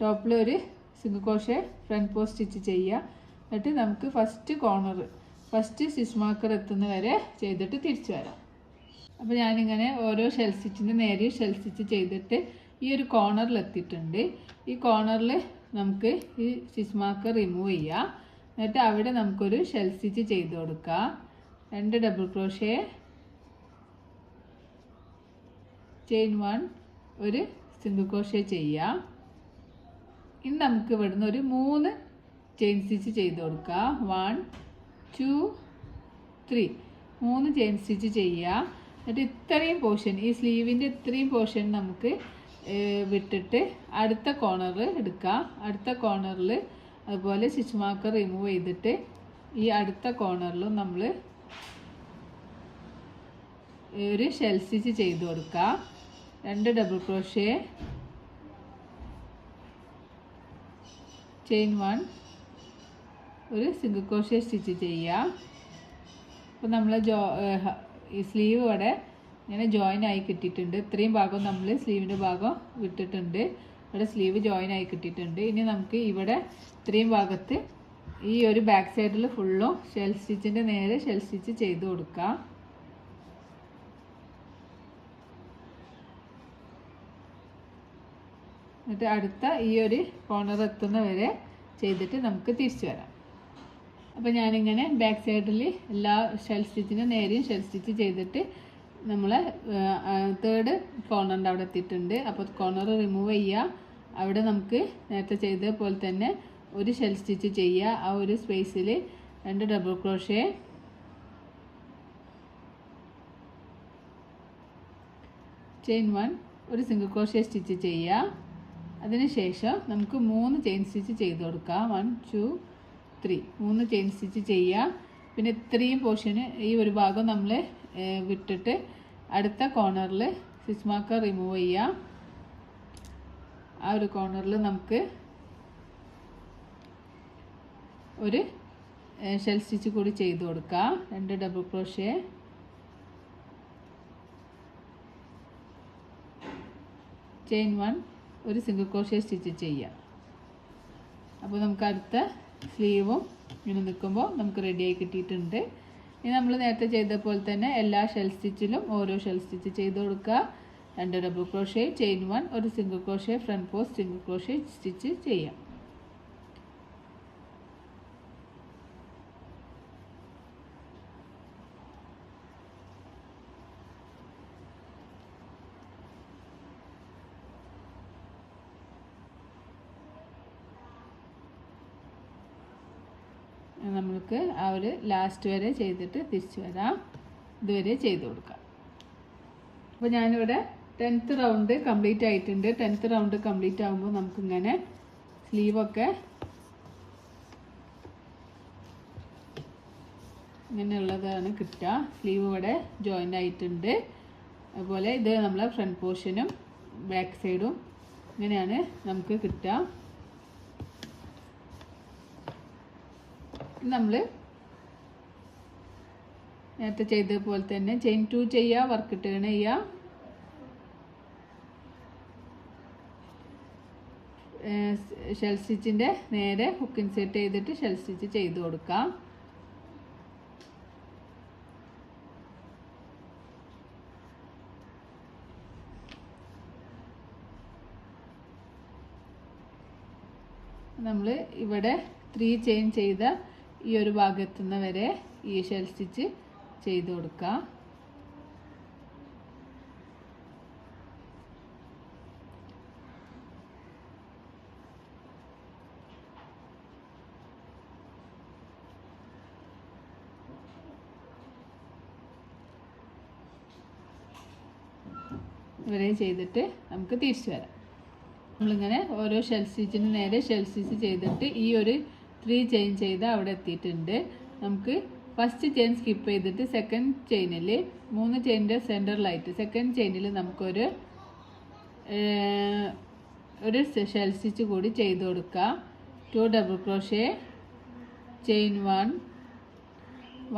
ടോപ്പിൽ ഒരു single crochet front post stitch ചെയ്യുക. എന്നിട്ട് നമുക്ക് ഫസ്റ്റ് സ്റ്റിച്ച് മാർക്കർ എത്തുന്ന വരെ ചെയ്തിട്ട് തിരിച്ചു വരാം. അപ്പോൾ ഞാനിങ്ങനെ ഓരോ ഷെൽ സ്റ്റിച്ചിൻ്റെ നേരെ ഷെൽ സ്റ്റിച്ച് ചെയ്തിട്ട് ഈ ഒരു കോർണറിൽ എത്തിയിട്ടുണ്ട്. ഈ കോർണറിൽ നമുക്ക് ഈ സ്റ്റിച്ച് മാർക്കർ റിമൂവ് ചെയ്യുക. എന്നിട്ട് അവിടെ നമുക്കൊരു ഷെൽ സ്റ്റിച്ച് ചെയ്ത് കൊടുക്കുക. 2 ഡബിൾ ക്രോഷ്യ, ചെയിൻ 1, ഒരു സിംഗിൾ ക്രോഷ്യ ചെയ്യുക. ഇനി നമുക്ക് ഇവിടുന്ന് ഒരു 3 ചെയിൻ സ്റ്റിച്ച് ചെയ്ത് കൊടുക്കുക. 1 2 3 3 ചെയിൻ സ്റ്റിച്ച് ചെയ്യുക. എന്നിട്ട് ഇത്രയും പോർഷൻ, ഈ സ്ലീവിൻ്റെ ഇത്രയും പോർഷൻ നമുക്ക് വിട്ടിട്ട് അടുത്ത കോർണർ എടുക്കുക. അടുത്ത കോർണറിൽ അതുപോലെ സ്റ്റിച്ച് മാർക്കർ റിമൂവ് ചെയ്തിട്ട് ഈ അടുത്ത കോർണറിലും നമ്മൾ ഒരു ഷെൽ സ്റ്റിച്ച് ചെയ്ത് കൊടുക്കുക. 2 ഡബിൾ ക്രോഷ്യ, ചെയിൻ 1, ഒരു സിംഗിൾ ക്രോഷ്യ സ്റ്റിച്ച് ചെയ്യുക. അപ്പോൾ നമ്മൾ ഈ സ്ലീവ് ഇവിടെ ഇങ്ങനെ ജോയിൻ ആയി കിട്ടിയിട്ടുണ്ട്. ഇത്രയും ഭാഗം നമ്മൾ സ്ലീവിൻ്റെ ഭാഗം വിട്ടിട്ടുണ്ട്. ഇവിടെ സ്ലീവ് ജോയിൻ ആയി കിട്ടിയിട്ടുണ്ട്. ഇനി നമുക്ക് ഇവിടെ ഇത്രയും ഭാഗത്ത് ഈ ഒരു ബാക്ക് സൈഡിൽ ഫുള്ളും ഷെൽ സ്റ്റിച്ചിൻ്റെ നേരെ ഷെൽ സ്റ്റിച്ച് ചെയ്ത് കൊടുക്കുക. എന്നിട്ട് അടുത്ത ഈ ഒരു കോർണർ എത്തുന്ന വരെ ചെയ്തിട്ട് നമുക്ക് തിരിച്ചു വരാം. അപ്പോൾ ഞാനിങ്ങനെ ബാക്ക് സൈഡിൽ എല്ലാ ഷെൽ സ്റ്റിച്ചിനും നേരെയും ഷെൽ സ്റ്റിച്ച് ചെയ്തിട്ട് നമ്മളെ തേർഡ് കോർണറിൻ്റെ അവിടെ എത്തിയിട്ടുണ്ട്. അപ്പോൾ കോർണർ റിമൂവ് ചെയ്യുക. അവിടെ നമുക്ക് നേരത്തെ ചെയ്ത പോലെ തന്നെ ഒരു ഷെൽ സ്റ്റിച്ച് ചെയ്യുക. ആ ഒരു സ്പേസിൽ 2 ഡബിൾ ക്രോഷേ, ചെയിൻ 1, ഒരു സിംഗിൾ ക്രോഷേ സ്റ്റിച്ച് ചെയ്യുക. അതിനുശേഷം നമുക്ക് 3 ചെയിൻ സ്റ്റിച്ച് ചെയ്ത് കൊടുക്കാം. 1 2 3 3 ചെയിൻ സ്റ്റിച്ച് ചെയ്യുക. പിന്നെ ഇത്രയും പോർഷന് ഈ ഒരു ഭാഗം നമ്മൾ വിട്ടിട്ട് അടുത്ത കോർണറിൽ സ്റ്റിച്ച് മാർക്കർ റിമൂവ് ചെയ്യുക. ആ ഒരു കോർണറിൽ നമുക്ക് ഒരു ഷെൽ സ്റ്റിച്ച് കൂടി ചെയ്ത് കൊടുക്കാം. 2 ഡബിൾ ക്രോഷേ, ചെയിൻ 1, ഒരു സിംഗിൾ ക്രോഷേ സ്റ്റിച്ച് ചെയ്യുക. അപ്പോൾ നമുക്ക് അടുത്ത സ്ലീവും ഇങ്ങനെ നിൽക്കുമ്പോൾ നമുക്ക് റെഡിയായി കിട്ടിയിട്ടുണ്ട്. ഇനി നമ്മൾ നേരത്തെ ചെയ്ത പോലെ തന്നെ എല്ലാ ഷെൽ സ്റ്റിച്ചിലും ഓരോ ഷെൽ സ്റ്റിച്ച് ചെയ്ത് കൊടുക്കുക. 2 ഡബിൾ ക്രോഷേ, ചെയിൻ 1, ഒരു single crochet, front post single crochet stitch ചെയ്യാം. നമുക്ക് ആ ഒരു ലാസ്റ്റ് വരെ ചെയ്തിട്ട് തിരിച്ചു വരാം. ഇതുവരെ ചെയ്ത് കൊടുക്കാം. അപ്പോൾ ഞാനിവിടെ 10th റൗണ്ട് കംപ്ലീറ്റ് ആയിട്ടുണ്ട്. 10th റൗണ്ട് കംപ്ലീറ്റ് ആകുമ്പോൾ നമുക്കിങ്ങനെ സ്ലീവൊക്കെ ഇങ്ങനെയുള്ളതാണ് കിട്ടുക. സ്ലീവ് ഇവിടെ ജോയിൻ്റ് ആയിട്ടുണ്ട്. അതുപോലെ ഇത് നമ്മളെ ഫ്രണ്ട് പോർഷനും ബാക്ക് സൈഡും ഇങ്ങനെയാണ് നമുക്ക് കിട്ടുക. നമ്മൾ നേരത്തെ ചെയ്തതുപോലെ തന്നെ ചെയിൻ 2 ചെയ്യുക, വർക്ക് ടേൺ ചെയ്യുക. ഷെൽ സ്റ്റിച്ചിൻ്റെ നേരെ ഹുക്ക് ഇൻസേർട്ട് ചെയ്തിട്ട് ഷെൽ സ്റ്റിച്ച് ചെയ്ത് കൊടുക്കാം. നമ്മൾ ഇവിടെ 3 ചെയിൻ ചെയ്ത ഈ ഒരു ഭാഗത്തുനിന്ന് വരെ ഈ ഷെൽ സ്റ്റിച്ച് ചെയ്ത് കൊടുക്കാം. ഇവരെ ചെയ്തിട്ട് നമുക്ക് തിരിച്ചു വരാം. നമ്മളിങ്ങനെ ഓരോ ഷെൽ സ്റ്റിച്ചിന് നേരെ ഷെൽ സ്റ്റിച്ച് ചെയ്തിട്ട് ഈ ഒരു 3 ചെയിൻ ചെയ്ത് അവിടെ എത്തിയിട്ടുണ്ട്. നമുക്ക് ഫസ്റ്റ് ചെയിൻ സ്കിപ്പ് ചെയ്തിട്ട് സെക്കൻഡ് ചെയിനിൽ 3 ചെയിനിൻ്റെ സെൻറ്ററിലായിട്ട് സെക്കൻഡ് ചെയിനിൽ നമുക്കൊരു ഷെൽ സ്റ്റിച്ച് കൂടി ചെയ്ത് കൊടുക്കാം. 2 double crochet, chain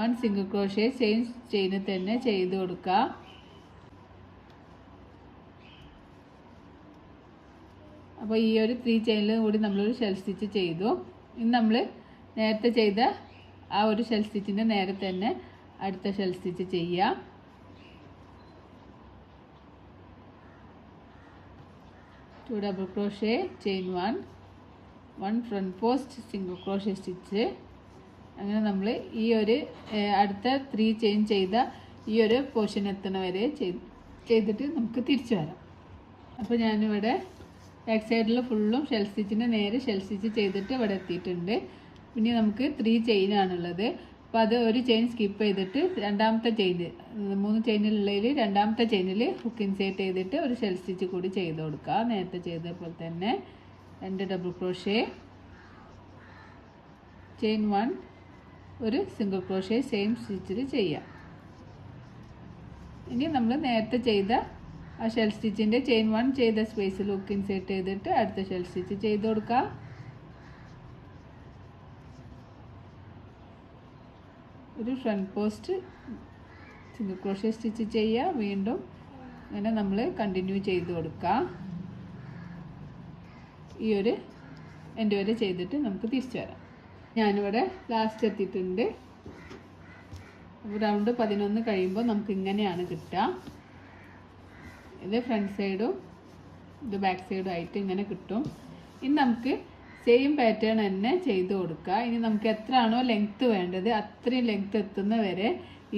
1 single crochet same ചെയിനിൽ തന്നെ ചെയ്ത് കൊടുക്കുക. അപ്പോൾ ഈ ഒരു 3 ചെയിനിലും കൂടി നമ്മളൊരു ഷെൽ സ്റ്റിച്ച് ചെയ്തു. ഇനി നമ്മൾ നേരത്തെ ചെയ്ത ആ ഒരു ഷെൽ സ്റ്റിച്ചിൻ്റെ നേരെ തന്നെ അടുത്ത ഷെൽ സ്റ്റിച്ച് ചെയ്യുക. Two double crochet, chain 1 front post single crochet stitch. അങ്ങനെ നമ്മൾ ഈ ഒരു അടുത്ത 3 ചെയിൻ ചെയ്ത ഈ ഒരു പോർഷൻ എത്തുന്ന വരെ ചെയ്തിട്ട് നമുക്ക് തിരിച്ചു വരാം. അപ്പോൾ ഞാനിവിടെ ബാക്ക് സൈഡിൽ ഫുള്ളും ഷെൽ സ്റ്റിച്ചിൻ്റെ നേരെ ഷെൽ സ്റ്റിച്ച് ചെയ്തിട്ട് ഇവിടെ എത്തിയിട്ടുണ്ട്. പിന്നെ നമുക്ക് 3 ചെയിനാണുള്ളത്. അപ്പോൾ അത് ഒരു ചെയിൻ സ്കിപ്പ് ചെയ്തിട്ട് രണ്ടാമത്തെ ചെയിൻ 3 ചെയിനിലുള്ളതിൽ രണ്ടാമത്തെ ചെയിനിൽ ഹുക്ക് ഇൻസേർട്ട് ചെയ്തിട്ട് ഒരു ഷെൽ സ്റ്റിച്ച് കൂടി ചെയ്ത് കൊടുക്കുക. നേരത്തെ ചെയ്ത പോലെ തന്നെ 2 ഡബിൾ ക്രോഷേ, ചെയിൻ 1, ഒരു സിംഗിൾ ക്രോഷേ സെയിം സ്റ്റിച്ചിൽ ചെയ്യാം. ഇനി നമ്മൾ നേരത്തെ ചെയ്ത ആ ഷെൽ സ്റ്റിച്ചിൻ്റെ ചെയിൻ 1 ചെയ്ത സ്പേസിൽ ഹുക്ക് ഇൻസേർട്ട് ചെയ്തിട്ട് അടുത്ത ഷെൽ സ്റ്റിച്ച് ചെയ്ത് കൊടുക്കുക. ഒരു front post single crochet stitch ചെയ്യുക. വീണ്ടും അങ്ങനെ നമ്മൾ കണ്ടിന്യൂ ചെയ്ത് കൊടുക്കുക. ഈ ഒരു എൻഡ് വരെ ചെയ്തിട്ട് നമുക്ക് തിരിച്ചു വരാം. ഞാനിവിടെ ലാസ്റ്റ് എത്തിയിട്ടുണ്ട്. റൗണ്ട് 11 കഴിയുമ്പോൾ നമുക്ക് ഇങ്ങനെയാണ് കിട്ടുക. ഇത് ഫ്രണ്ട് സൈഡും ഇത് ബാക്ക് സൈഡും ആയിട്ട് ഇങ്ങനെ കിട്ടും. ഇനി നമുക്ക് സെയിം പാറ്റേൺ തന്നെ ചെയ്ത് കൊടുക്കുക. ഇനി നമുക്ക് എത്രയാണോ ലെങ്ത്ത് വേണ്ടത് അത്രയും ലെങ്ത്ത് എത്തുന്ന വരെ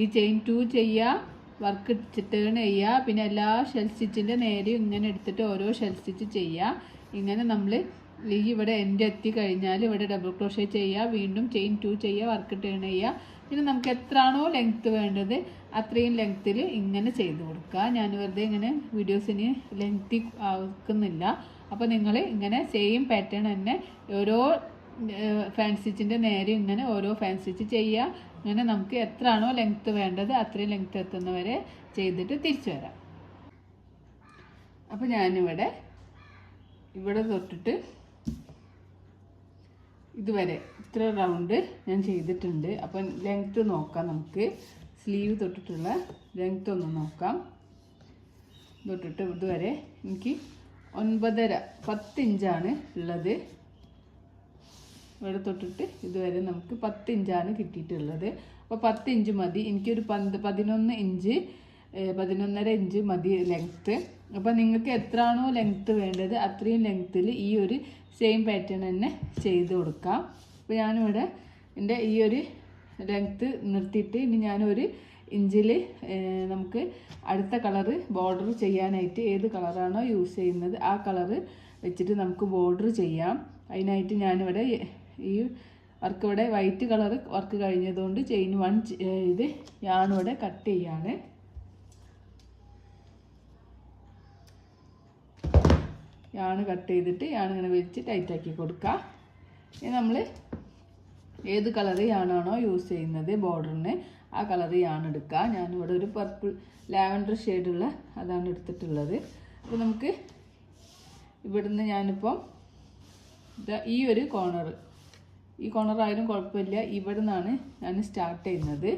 ഈ ചെയിൻ 2 ചെയ്യുക, വർക്ക് ടേൺ ചെയ്യുക. പിന്നെ എല്ലാ ഷെൽ സ്റ്റിച്ചിൻ്റെ നേരെയും ഇങ്ങനെ എടുത്തിട്ട് ഓരോ ഷെൽ സ്റ്റിച്ച് ചെയ്യുക. ഇങ്ങനെ നമ്മൾ ഈ ഇവിടെ എൻഡ് എത്തി കഴിഞ്ഞാൽ ഇവിടെ ഡബിൾ ക്രോഷേ ചെയ്യുക, വീണ്ടും ചെയിൻ 2 ചെയ്യുക, വർക്ക് ടേൺ ചെയ്യുക. പിന്നെ നമുക്ക് എത്രയാണോ ലെങ്ത്ത് വേണ്ടത് അത്രയും ലെങ്ത്തിൽ ഇങ്ങനെ ചെയ്ത് കൊടുക്കുക. ഞാൻ വെറുതെ ഇങ്ങനെ വീഡിയോസിന് ലെങ്ത്തി ആക്കുന്നില്ല. അപ്പോൾ നിങ്ങൾ ഇങ്ങനെ സെയിം പാറ്റേൺ തന്നെ ഓരോ ഫാൻ സ്റ്റിച്ചിൻ്റെ നേരെ ഇങ്ങനെ ഓരോ ഫാൻ സ്റ്റിച്ച് ചെയ്യുക. ഇങ്ങനെ നമുക്ക് എത്രയാണോ ലെങ്ത്ത് വേണ്ടത് അത്രയും ലെങ്ത്ത് എത്തുന്നവരെ ചെയ്തിട്ട് തിരിച്ചു വരാം. അപ്പോൾ ഞാനിവിടെ തൊട്ടിട്ട് ഇതുവരെ ഇത്ര റൗണ്ട് ഞാൻ ചെയ്തിട്ടുണ്ട്. അപ്പം ലെങ്ത്ത് നോക്കാം. നമുക്ക് സ്ലീവ് തൊട്ടിട്ടുള്ള ലെങ്ത്ത് ഒന്ന് നോക്കാം. തൊട്ടിട്ട് ഇതുവരെ എനിക്ക് 9.5-10 ഇഞ്ചാണ് ഉള്ളത്. ഇവിടെ തൊട്ടിട്ട് ഇതുവരെ നമുക്ക് 10 ഇഞ്ചാണ് കിട്ടിയിട്ടുള്ളത്. അപ്പോൾ 10 ഇഞ്ച് മതി. എനിക്കൊരു 11 ഇഞ്ച് 11.5 ഇഞ്ച് മതി ലെങ്ത്ത്. അപ്പോൾ നിങ്ങൾക്ക് എത്രയാണോ ലെങ്ത്ത് വേണ്ടത് അത്രയും ലെങ്ത്തിൽ ഈ ഒരു സെയിം പാറ്റേൺ തന്നെ ചെയ്ത് കൊടുക്കാം. അപ്പോൾ ഞാനിവിടെ എൻ്റെ ഈ ഒരു ലെങ്ത്ത് നിർത്തിയിട്ട് ഇനി ഞാനൊരു ഇഞ്ചിൽ നമുക്ക് അടുത്ത കളറ് ബോർഡർ ചെയ്യാനായിട്ട് ഏത് കളറാണോ യൂസ് ചെയ്യുന്നത് ആ കളറ് വെച്ചിട്ട് നമുക്ക് ബോർഡർ ചെയ്യാം. അതിനായിട്ട് ഞാനിവിടെ ഈ വർക്ക് ഇവിടെ വൈറ്റ് കളർ വർക്ക് കഴിഞ്ഞതുകൊണ്ട് ചെയിൻ 1 ഇത് ഞാനിവിടെ കട്ട് ചെയ്യാണ്. യാണ് കട്ട് ചെയ്തിട്ട് യാണിങ്ങനെ വെച്ച് ടൈറ്റാക്കി കൊടുക്കുക. ഇനി നമ്മൾ ഏത് കളർ യാണാണോ യൂസ് ചെയ്യുന്നത് ബോർഡറിന് ആ കളർ യാണ് എടുക്കുക. ഞാനിവിടെ ഒരു പർപ്പിൾ ലാവൻഡർ ഷെയ്ഡുള്ള അതാണ് എടുത്തിട്ടുള്ളത്. അപ്പോൾ നമുക്ക് ഇവിടുന്ന് ഞാനിപ്പം ഈ ഒരു ഈ കോർണറായാലും കുഴപ്പമില്ല. ഇവിടെ നിന്നാണ് ഞാൻ സ്റ്റാർട്ട് ചെയ്യുന്നത്.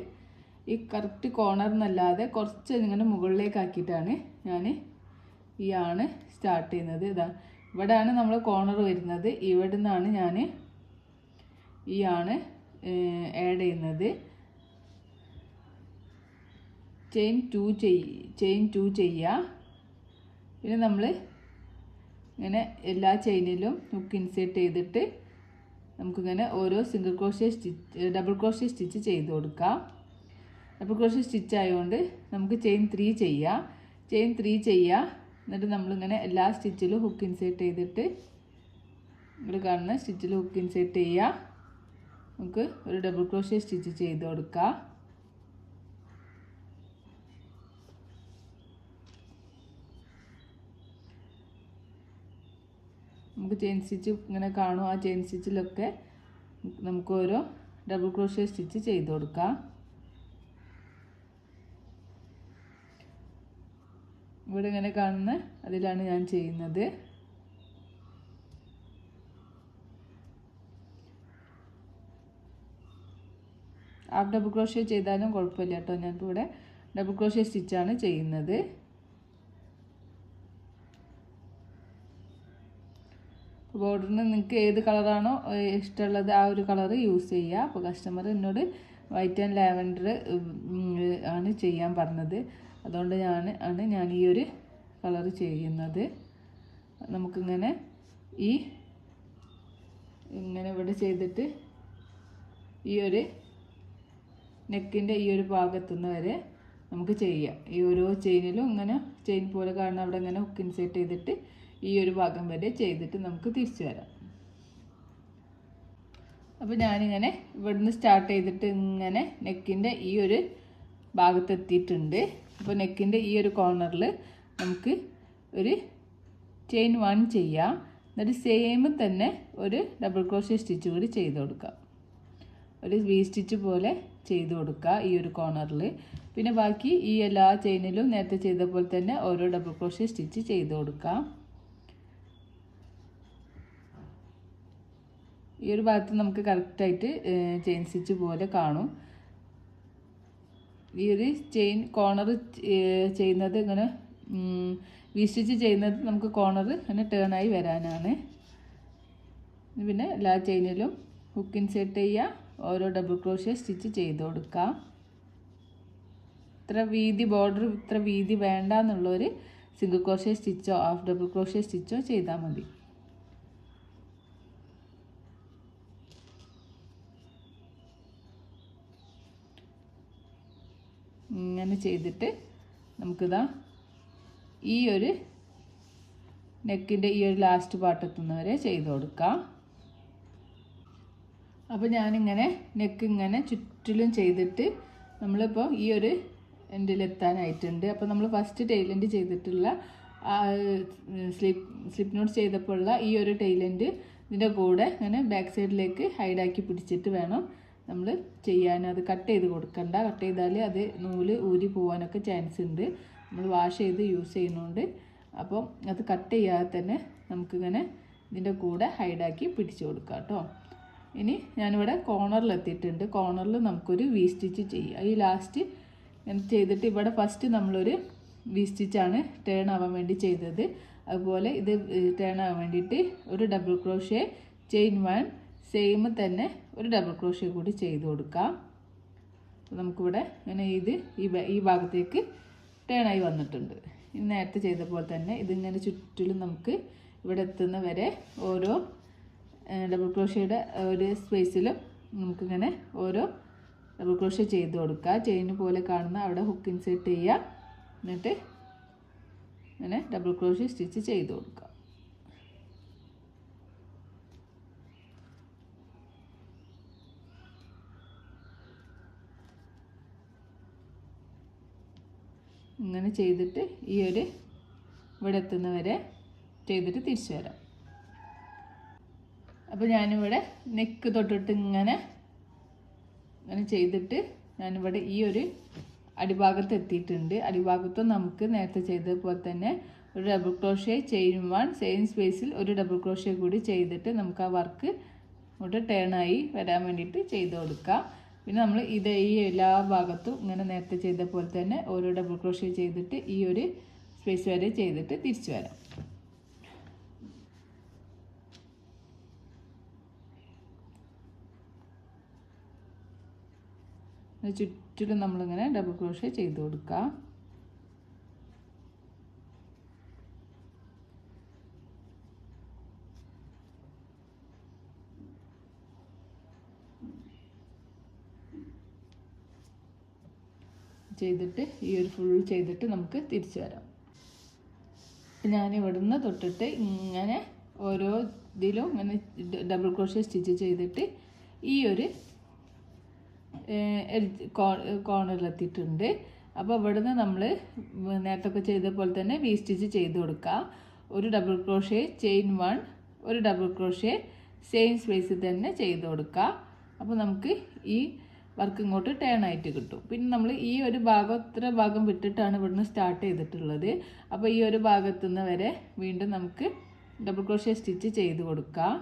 ഈ കറക്റ്റ് കോർണറിനല്ലാതെ കുറച്ച് ഇങ്ങനെ മുകളിലേക്കാക്കിയിട്ടാണ് ഞാൻ ഈ യാണ് സ്റ്റാർട്ട് ചെയ്യുന്നത്. ഇവിടെയാണ് നമ്മൾ കോർണർ വരുന്നത്. ഇവിടെ നിന്നാണ് ഞാൻ ഈ യാണ് ആഡ് ചെയ്യുന്നത്. ചെയിൻ 2 ചെയ്യുക. പിന്നെ നമ്മൾ ഇങ്ങനെ എല്ലാ ചെയിനിലും ഹുക്ക് ഇൻസേർട്ട് ചെയ്തിട്ട് നമുക്കിങ്ങനെ ഓരോ ഡബിൾ ക്രോഷേ സ്റ്റിച്ച് ചെയ്ത് കൊടുക്കാം. ഡബിൾ ക്രോഷേ സ്റ്റിച്ച് ആയതുകൊണ്ട് നമുക്ക് ചെയിൻ 3 ചെയ്യുക. എന്നിട്ട് നമ്മളിങ്ങനെ എല്ലാ സ്റ്റിച്ചിലും ഹുക്ക് ഇൻസേർട്ട് ചെയ്തിട്ട് ഇവിടെ കാണുന്ന സ്റ്റിച്ചിൽ ഹുക്ക് ഇൻസേർട്ട് ചെയ്യുക. നമുക്ക് ഒരു ഡബിൾ ക്രോഷേ സ്റ്റിച്ച് ചെയ്ത് കൊടുക്കാം. നമുക്ക് ചെയിൻ സ്റ്റിച്ച് ഇങ്ങനെ കാണും. ആ ചെയിൻ സ്റ്റിച്ചിലൊക്കെ നമുക്ക് ഓരോ ഡബിൾ ക്രോഷേ സ്റ്റിച്ച് ചെയ്ത് കൊടുക്കാം. ഇവിടെ ഇങ്ങനെ കാണുന്ന അതിലാണ് ഞാൻ ചെയ്യുന്നത്. ഹാഫ് ഡബിൾ ക്രോഷേ ചെയ്താലും കുഴപ്പമില്ല കേട്ടോ. ഞാനിപ്പോൾ ഇവിടെ ഡബിൾ ക്രോഷേ സ്റ്റിച്ചാണ് ചെയ്യുന്നത്. ബോർഡറിന് നിങ്ങൾക്ക് ഏത് കളറാണോ ഇഷ്ടമുള്ളത് ആ ഒരു കളറ് യൂസ് ചെയ്യുക. അപ്പോൾ കസ്റ്റമർ എന്നോട് വൈറ്റ് ആൻഡ് ലാവൻഡർ ആണ് ചെയ്യാൻ പറഞ്ഞത്. അതുകൊണ്ട് ഞാൻ ഈ ഒരു കളർ ചെയ്യുന്നത്. നമുക്കിങ്ങനെ ഇങ്ങനെ ഇവിടെ ചെയ്തിട്ട് ഈ ഒരു നെക്കിൻ്റെ ഈ ഒരു ഭാഗത്തുനിന്ന് നമുക്ക് ചെയ്യാം. ഈ ഓരോ ചെയിനിലും ഇങ്ങനെ ചെയിൻ പോലെ കാണുന്ന അവിടെ ഇങ്ങനെ ഹുക്ക് ഇൻസേർട്ട് ചെയ്തിട്ട് ഈ ഒരു ഭാഗം വരെ ചെയ്തിട്ട് നമുക്ക് തിരിച്ചു വരാം. അപ്പോൾ ഞാനിങ്ങനെ ഇവിടുന്ന് സ്റ്റാർട്ട് ചെയ്തിട്ട് ഇങ്ങനെ നെക്കിൻ്റെ ഈ ഒരു ഭാഗത്തെത്തിയിട്ടുണ്ട്. അപ്പോൾ നെക്കിൻ്റെ ഈ ഒരു കോർണറിൽ നമുക്ക് ഒരു ചെയിൻ 1 ചെയ്യാം. എന്നിട്ട് സെയിം തന്നെ ഒരു ഡബിൾ ക്രോഷേ സ്റ്റിച്ച് കൂടി ചെയ്ത് കൊടുക്കാം. ഒരു വി സ്റ്റിച്ച് പോലെ ചെയ്ത് കൊടുക്കുക ഈ ഒരു കോർണറിൽ. പിന്നെ ബാക്കി ഈ എല്ലാ ചെയിനിലും നേരത്തെ ചെയ്ത പോലെ തന്നെ ഓരോ ഡബിൾ ക്രോഷേ സ്റ്റിച്ച് ചെയ്ത് കൊടുക്കാം. ഈ ഒരു ഭാഗത്ത് നമുക്ക് കറക്റ്റായിട്ട് ചെയിൻ സ്റ്റിച്ച് പോലെ കാണും. ഈ ഒരു ചെയിൻ കോർണർ ചെയ്യുന്നത് ഇങ്ങനെ വി സ്റ്റിച്ച് ചെയ്യുന്നത് നമുക്ക് കോർണർ ഇങ്ങനെ ടേണായി വരാനാണ്. പിന്നെ എല്ലാ ചെയിനിലും ഹുക്ക് ഇൻസേർട്ട് ചെയ്യുക, ഓരോ ഡബിൾ ക്രോഷ്യ സ്റ്റിച്ച് ചെയ്ത് കൊടുക്കാം. ഇത്ര വീതി ബോർഡർ ഇത്ര വീതി വേണ്ട എന്നുള്ളൊരു സിംഗിൾ ക്രോഷ്യ സ്റ്റിച്ചോ ഹാഫ് ഡബിൾ ക്രോഷ്യ സ്റ്റിച്ചോ ചെയ്താൽ മതി. ഇങ്ങനെ ചെയ്തിട്ട് നമുക്കിതാ ഈ ഒരു നെക്കിൻ്റെ ഈ ഒരു ലാസ്റ്റ് പാർട്ട് എത്തുന്നവരെ ചെയ്ത് കൊടുക്കാം. അപ്പോൾ ഞാനിങ്ങനെ നെക്ക് ഇങ്ങനെ ചുറ്റിലും ചെയ്തിട്ട് നമ്മളിപ്പോൾ ഈ ഒരു എൻഡിലെത്താനായിട്ടുണ്ട്. അപ്പോൾ നമ്മൾ ഫസ്റ്റ് ടൈലൻഡ് ചെയ്തിട്ടുള്ള സ്ലിപ്പ് നോട്ട് ചെയ്തപ്പോഴുള്ള ഈ ഒരു ടൈലൻഡ് ഇതിൻ്റെ കൂടെ ഇങ്ങനെ ബാക്ക് സൈഡിലേക്ക് ഹൈഡാക്കി പിടിച്ചിട്ട് വേണം നമ്മൾ ചെയ്യാൻ. അത് കട്ട് ചെയ്ത് കൊടുക്കണ്ട, കട്ട് ചെയ്താൽ അത് നൂല് ഊരി പോകാനൊക്കെ ചാൻസ് ഉണ്ട്, നമ്മൾ വാഷ് ചെയ്ത് യൂസ് ചെയ്യുന്നതുകൊണ്ട്. അപ്പം അത് കട്ട് ചെയ്യാതെ തന്നെ നമുക്കിങ്ങനെ ഇതിൻ്റെ കൂടെ ഹൈഡാക്കി പിടിച്ചു കൊടുക്കാം കേട്ടോ. ഇനി ഞാനിവിടെ കോർണറിലെത്തിയിട്ടുണ്ട്. കോർണറിൽ നമുക്കൊരു വി സ്റ്റിച്ച് ചെയ്യാം. ഈ ലാസ്റ്റ് ഇങ്ങനെ ചെയ്തിട്ട് ഇവിടെ ഫസ്റ്റ് നമ്മളൊരു വി സ്റ്റിച്ചാണ് ടേൺ ആവാൻ വേണ്ടി ചെയ്തത്. അതുപോലെ ഇത് ടേൺ ആവാൻ വേണ്ടിയിട്ട് ഒരു ഡബിൾ ക്രോഷ്യ ചെയിൻ 1 സെയിം തന്നെ ഒരു ഡബിൾ ക്രോഷ്യ കൂടി ചെയ്ത് കൊടുക്കാം. നമുക്കിവിടെ ഇങ്ങനെ ഈ ഭാഗത്തേക്ക് ടേൺ ആയി വന്നിട്ടുണ്ട്. ഇത് നേരത്തെ ചെയ്ത പോലെ തന്നെ ഇതിങ്ങനെ ചുറ്റിലും നമുക്ക് ഇവിടെ എത്തുന്ന വരെ ഓരോ ഡബിൾ ക്രോഷ്യയുടെ ഒരു സ്പേസിലും നമുക്കിങ്ങനെ ഓരോ ഡബിൾ ക്രോഷ്യ ചെയ്ത് കൊടുക്കുക. ചെയിൻ പോലെ കാണുന്ന അവിടെ ഹുക്ക് ഇൻസേർട്ട് ചെയ്യുക, എന്നിട്ട് ഇങ്ങനെ ഡബിൾ ക്രോഷ്യ സ്റ്റിച്ച് ചെയ്ത് കൊടുക്കുക. ഇങ്ങനെ ചെയ്തിട്ട് ഈ ഒരു ഇവിടെ എത്തുന്നവരെ ചെയ്തിട്ട് തിരിച്ചു വരാം. അപ്പോൾ ഞാനിവിടെ നെക്ക് തൊട്ടിട്ട് ഇങ്ങനെ ചെയ്തിട്ട് ഞാനിവിടെ ഈ ഒരു അടിഭാഗത്ത് എത്തിയിട്ടുണ്ട്. അടിഭാഗത്തും നമുക്ക് നേരത്തെ ചെയ്തതുപോലെ തന്നെ ഒരു ഡബിൾ ക്രോഷ്യ ചെയിൻ 1 സെയിം സ്പേസിൽ ഒരു ഡബിൾ ക്രോഷ്യ കൂടി ചെയ്തിട്ട് നമുക്ക് ആ വർക്ക് ഇങ്ങോട്ട് ടേണായി വരാൻ വേണ്ടിയിട്ട് ചെയ്ത് കൊടുക്കാം. പിന്നെ നമ്മൾ ഈ എല്ലാ ഭാഗത്തും ഇങ്ങനെ നേരത്തെ ചെയ്ത പോലെ തന്നെ ഓരോ ഡബിൾ ക്രോഷ്യ ചെയ്തിട്ട് ഈ ഒരു സ്പേസ് വരെ ചെയ്തിട്ട് തിരിച്ചു വരാം. ചുറ്റിലും നമ്മളിങ്ങനെ ഡബിൾ ക്രോഷ്യ ചെയ്ത് കൊടുക്കുക. ചെയ്തിട്ട് ഈ ഒരു ഫുൾ ചെയ്തിട്ട് നമുക്ക് തിരിച്ചു വരാം. ഞാനിവിടുന്ന് തൊട്ടിട്ട് ഇങ്ങനെ ഓരോ ഇതിലും ഇങ്ങനെ ഡബിൾ ക്രോഷ്യ സ്റ്റിച്ച് ചെയ്തിട്ട് ഈ ഒരു കോർണറിലെത്തിയിട്ടുണ്ട്. അപ്പോൾ ഇവിടുന്ന് നമ്മൾ നേരത്തെ ചെയ്ത പോലെ തന്നെ വി സ്റ്റിച്ച് ചെയ്ത് കൊടുക്കുക. ഒരു ഡബിൾ ക്രോഷ്യ ചെയിൻ 1 ഒരു ഡബിൾ ക്രോഷ്യ സെയിം സ്പേസിൽ തന്നെ ചെയ്ത് കൊടുക്കുക. അപ്പോൾ നമുക്ക് ഈ വർക്ക് ഇങ്ങോട്ട് ടേൺ ആയിട്ട് കിട്ടും. പിന്നെ നമ്മൾ ഈ ഒരു ഭാഗം ഇത്ര ഭാഗം വിട്ടിട്ടാണ് ഇവിടുന്ന് സ്റ്റാർട്ട് ചെയ്തിട്ടുള്ളത്. അപ്പോൾ ഈ ഒരു ഭാഗത്തുനിന്ന് വരെ വീണ്ടും നമുക്ക് ഡബിൾ ക്രോഷ്യ സ്റ്റിച്ച് ചെയ്ത് കൊടുക്കാം.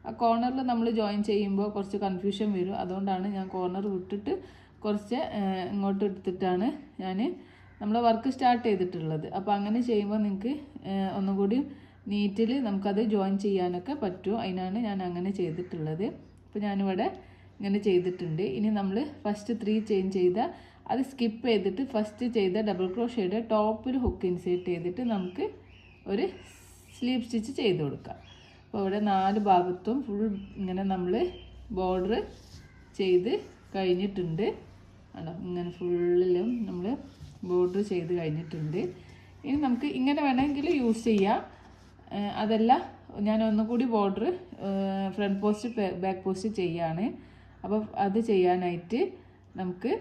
ആ കോർണറിൽ നമ്മൾ ജോയിൻ ചെയ്യുമ്പോൾ കുറച്ച് കൺഫ്യൂഷൻ വരും, അതുകൊണ്ടാണ് ഞാൻ കോർണർ വിട്ടിട്ട് കുറച്ച് ഇങ്ങോട്ട് എടുത്തിട്ടാണ് നമ്മൾ വർക്ക് സ്റ്റാർട്ട് ചെയ്തിട്ടുള്ളത്. അപ്പോൾ അങ്ങനെ ചെയ്യുമ്പോൾ നിങ്ങൾക്ക് ഒന്നുകൂടി നീറ്റിൽ നമുക്കത് ജോയിൻ ചെയ്യാനൊക്കെ പറ്റും. അതിനാണ് ഞാൻ അങ്ങനെ ചെയ്തിട്ടുള്ളത്. അപ്പോൾ ഞാനിവിടെ ഇങ്ങനെ ചെയ്തിട്ടുണ്ട്. ഇനി നമ്മൾ ഫസ്റ്റ് 3 ചെയിൻ ചെയ്ത അത് സ്കിപ്പ് ചെയ്തിട്ട് ഫസ്റ്റ് ചെയ്ത ഡബിൾ ക്രോഷ്യയുടെ ടോപ്പിൽ ഹുക്ക് ഇൻസേർട്ട് ചെയ്തിട്ട് നമുക്ക് ഒരു സ്ലീവ് സ്റ്റിച്ച് ചെയ്ത് കൊടുക്കാം. അപ്പോൾ ഇവിടെ 4 ഭാഗത്തും ഫുൾ ഇങ്ങനെ നമ്മൾ ബോർഡർ ചെയ്ത് കഴിഞ്ഞിട്ടുണ്ട്. ആണോ, ഇങ്ങനെ ഫുള്ളിലും നമ്മൾ ബോർഡർ ചെയ്ത് കഴിഞ്ഞിട്ടുണ്ട്. ഇനി നമുക്ക് ഇങ്ങനെ വേണമെങ്കിൽ യൂസ് ചെയ്യാം. അതല്ല, ഞാൻ ഒന്നുകൂടി border front post back post ചെയ്യാണ്. അപ്പോൾ അത് ചെയ്യാനായിട്ട് നമുക്ക്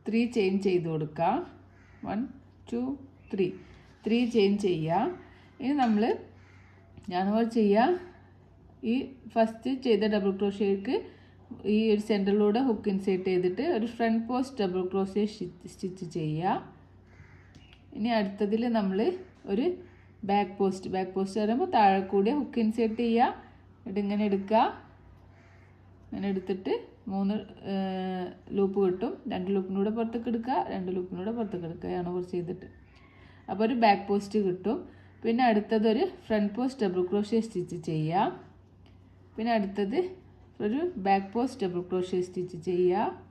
3 ചെയിൻ ചെയ്ത് കൊടുക്കാം. 1 2 3 ചെയിൻ ചെയ്യാം. ഇനി ഞാനവിടെ ചെയ്യാം, ഈ ഫസ്റ്റ് ചെയ്ത ഡബിൾ ക്രോഷ്യക്ക് ഈ ഒരു സെൻറ്ററിലൂടെ ഹുക്ക് ഇൻസേർട്ട് ചെയ്തിട്ട് ഒരു front post double crochet stitch ചെയ്യുക. ഇനി അടുത്തതിൽ നമ്മൾ ഒരു ബാക്ക് പോസ്റ്റ് പറയുമ്പോൾ താഴെ കൂടി ഹുക്ക് ഇൻസേർട്ട് ചെയ്യുക. എന്നിട്ട് ഇങ്ങനെ എടുക്കുക. ഇങ്ങനെ എടുത്തിട്ട് 3 ലൂപ്പ് കിട്ടും. 2 ലൂപ്പിനൂടെ പുറത്തേക്ക് എടുക്കുക, 2 ലൂപ്പിനൂടെ പുറത്തേക്ക് എടുക്കുകയാണ് കുറച്ച് ചെയ്തിട്ട്. അപ്പോൾ ഒരു ബാക്ക് പോസ്റ്റ് കിട്ടും. പിന്നെ അടുത്തതൊരു front post double crochet stitch ചെയ്യാം. പിന്നെ അടുത്തത് ഒരു back post double crochet stitch ചെയ്യുക.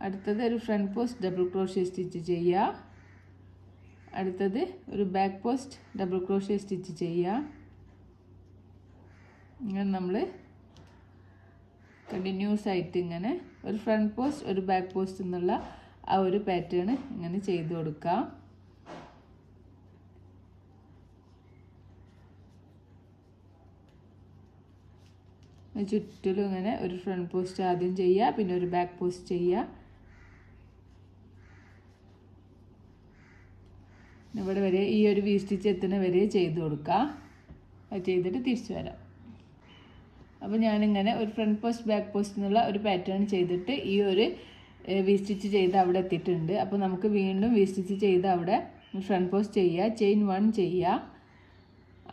അടുത്തത് ഒരു front post double crochet stitch ചെയ്യുക. അടുത്തത് ഒരു back post double crochet stitch ചെയ്യുക. ഇങ്ങനെ നമ്മൾ കണ്ടിന്യൂസ് ആയിട്ട് ഇങ്ങനെ ഒരു ഫ്രണ്ട് പോസ്റ്റ് ഒരു ബാക്ക് പോസ്റ്റ് എന്നുള്ള ആ ഒരു പാറ്റേൺ ഇങ്ങനെ ചെയ്ത് കൊടുക്കാം. ചുറ്റിലും ഇങ്ങനെ ഒരു ഫ്രണ്ട് പോസ്റ്റ് ആദ്യം ചെയ്യുക, പിന്നെ ഒരു ബാക്ക് പോസ്റ്റ് ചെയ്യുക. ഇവിടെ വരെ ഈ ഒരു വി സ്റ്റിച്ച് എത്തുന്ന വരെ ചെയ്ത് കൊടുക്കുക. അത് ചെയ്തിട്ട് തിരിച്ചു വരാം. അപ്പോൾ ഞാനിങ്ങനെ ഒരു ഫ്രണ്ട് പോസ്റ്റ് ബാക്ക് പോസ്റ്റ് എന്നുള്ള ഒരു പാറ്റേൺ ചെയ്തിട്ട് ഈ ഒരു വി സ്റ്റിച്ച് ചെയ്ത് അവിടെ എത്തിയിട്ടുണ്ട്. അപ്പോൾ നമുക്ക് വീണ്ടും വി സ്റ്റിച്ച് ചെയ്ത് അവിടെ ഫ്രണ്ട് പോസ്റ്റ് ചെയ്യുക, ചെയിൻ 1 ചെയ്യുക.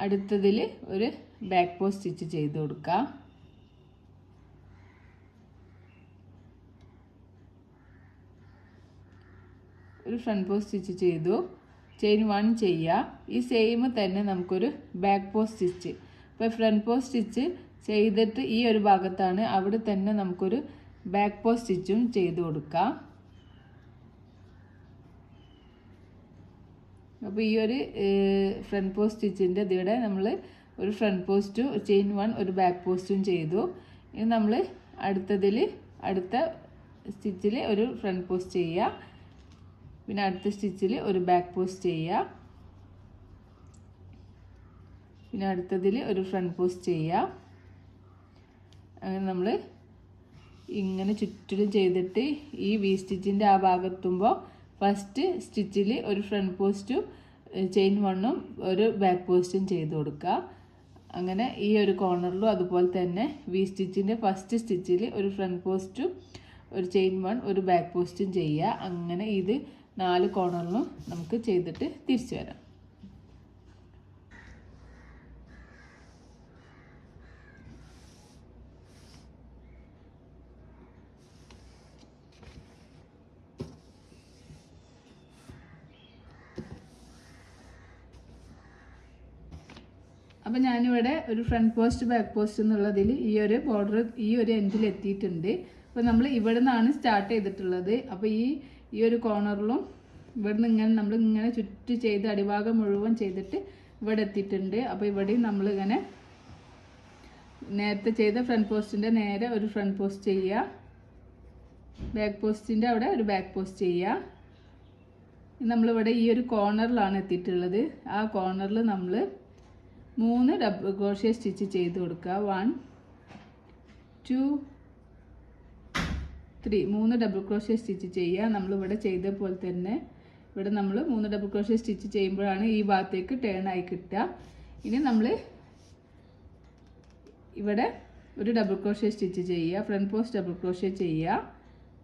അടുത്തതിൽ ഒരു ബാക്ക് പോസ്റ്റ് സ്റ്റിച്ച് ചെയ്ത് കൊടുക്കുക. ഒരു ഫ്രണ്ട് പോസ്റ്റ് സ്റ്റിച്ച് ചെയ്തു, ചെയിൻ 1 ചെയ്യുക. ഈ സെയിം തന്നെ നമുക്കൊരു ബാക്ക് പോസ്റ്റ് സ്റ്റിച്ച്. അപ്പോൾ ഫ്രണ്ട് പോസ്റ്റ് സ്റ്റിച്ച് ചെയ്തിട്ട് ഈ ഒരു ഭാഗത്താണ്, അവിടെ തന്നെ നമുക്കൊരു ബാക്ക് പോസ്റ്റ് സ്റ്റിച്ചും ചെയ്ത് കൊടുക്കാം. അപ്പോൾ ഈ ഒരു ഫ്രണ്ട് പോസ്റ്റ് സ്റ്റിച്ചിൻ്റെ ഇതിവിടെ നമ്മൾ ഒരു ഫ്രണ്ട് പോസ്റ്റും ചെയിൻ 1 ഒരു ബാക്ക് പോസ്റ്റും ചെയ്തു. ഇനി നമ്മൾ അടുത്ത സ്റ്റിച്ചിൽ ഒരു ഫ്രണ്ട് പോസ്റ്റ് ചെയ്യുക, പിന്നെ അടുത്ത സ്റ്റിച്ചിൽ ഒരു ബാക്ക് പോസ്റ്റ് ചെയ്യുക, പിന്നെ അടുത്തതിൽ ഒരു ഫ്രണ്ട് പോസ്റ്റ് ചെയ്യുക. അങ്ങനെ നമ്മൾ ഇങ്ങനെ ചുറ്റിലും ചെയ്തിട്ട് ഈ വി സ്റ്റിച്ചിൻ്റെ ആ ഭാഗത്തുമ്പോൾ ഫസ്റ്റ് സ്റ്റിച്ചിൽ ഒരു ഫ്രണ്ട് പോസ്റ്റും ചെയിൻ 1ഉം ഒരു ബാക്ക് പോസ്റ്റും ചെയ്ത് കൊടുക്കുക. അങ്ങനെ ഈ ഒരു കോർണറിലും അതുപോലെ തന്നെ വി സ്റ്റിച്ചിൻ്റെ ഫസ്റ്റ് സ്റ്റിച്ചിൽ ഒരു ഫ്രണ്ട് പോസ്റ്റും ഒരു ചെയിൻ 1 ഒരു ബാക്ക് പോസ്റ്റും ചെയ്യുക. അങ്ങനെ ഇത് 4 കോർണറിലും നമുക്ക് ചെയ്തിട്ട് തിരിച്ചു വരാം. അപ്പോൾ ഞാനിവിടെ ഒരു ഫ്രണ്ട് പോസ്റ്റ് ബാക്ക് പോസ്റ്റ് എന്നുള്ളതിൽ ഈ ഒരു ബോർഡർ ഈ ഒരു എൻഡിൽ എത്തിയിട്ടുണ്ട്. അപ്പോൾ നമ്മൾ ഇവിടെ നിന്നാണ് സ്റ്റാർട്ട് ചെയ്തിട്ടുള്ളത്. അപ്പോൾ ഈ ഒരു കോർണറിലും ഇവിടെ നിന്ന് ഇങ്ങനെ നമ്മൾ ഇങ്ങനെ ചുറ്റി ചെയ്ത് അടിഭാഗം മുഴുവൻ ചെയ്തിട്ട് ഇവിടെ എത്തിയിട്ടുണ്ട്. അപ്പോൾ ഇവിടെയും നമ്മളിങ്ങനെ നേരത്തെ ചെയ്ത ഫ്രണ്ട് പോസ്റ്റിൻ്റെ നേരെ ഒരു ഫ്രണ്ട് പോസ്റ്റ് ചെയ്യുക, ബാക്ക് പോസ്റ്റിൻ്റെ അവിടെ ഒരു ബാക്ക് പോസ്റ്റ് ചെയ്യുക. നമ്മളിവിടെ ഈ ഒരു കോർണറിലാണ് എത്തിയിട്ടുള്ളത്. ആ കോർണറിൽ നമ്മൾ 3 ഡബിൾ ക്രോഷ്യ സ്റ്റിച്ച് ചെയ്ത് കൊടുക്കുക. 1 2 3 3 ഡബിൾ ക്രോഷ്യ സ്റ്റിച്ച് ചെയ്യുക. നമ്മളിവിടെ ചെയ്ത പോലെ തന്നെ ഇവിടെ നമ്മൾ 3 ഡബിൾ ക്രോഷ്യ സ്റ്റിച്ച് ചെയ്യുമ്പോഴാണ് ഈ ഭാഗത്തേക്ക് ടേൺ ആയി കിട്ടുക. ഇനി നമ്മൾ ഇവിടെ ഒരു ഡബിൾ ക്രോഷ്യ സ്റ്റിച്ച് ചെയ്യുക, ഫ്രണ്ട് പോസ്റ്റ് ഡബിൾ ക്രോഷ്യ ചെയ്യുക,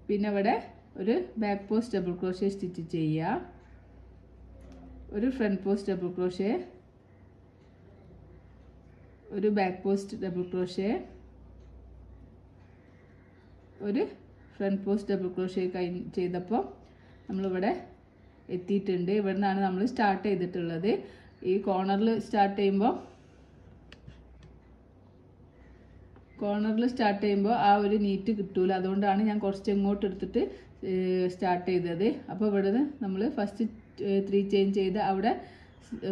പിന്നെ ഇവിടെ ഒരു back post double crochet stitch ചെയ്യുക, ഒരു ഫ്രണ്ട് പോസ്റ്റ് ഡബിൾ ക്രോഷ്യ, ഒരു ബാക്ക് പോസ്റ്റ് ഡബിൾ ക്രോഷ്യ, ഒരു ഫ്രണ്ട് പോസ്റ്റ് ഡബിൾ ക്രോഷ്യ ചെയ്തപ്പോൾ നമ്മളിവിടെ എത്തിയിട്ടുണ്ട്. ഇവിടെ നിന്നാണ് നമ്മൾ സ്റ്റാർട്ട് ചെയ്തിട്ടുള്ളത്. ഈ കോർണറിൽ സ്റ്റാർട്ട് ചെയ്യുമ്പോൾ ആ ഒരു നീറ്റ് കിട്ടൂല. അതുകൊണ്ടാണ് ഞാൻ കുറച്ച് ഇങ്ങോട്ട് എടുത്തിട്ട് സ്റ്റാർട്ട് ചെയ്തത്. അപ്പോൾ ഇവിടെ നിന്ന് നമ്മൾ ഫസ്റ്റ് 3 ചെയിൻ ചെയ്ത് അവിടെ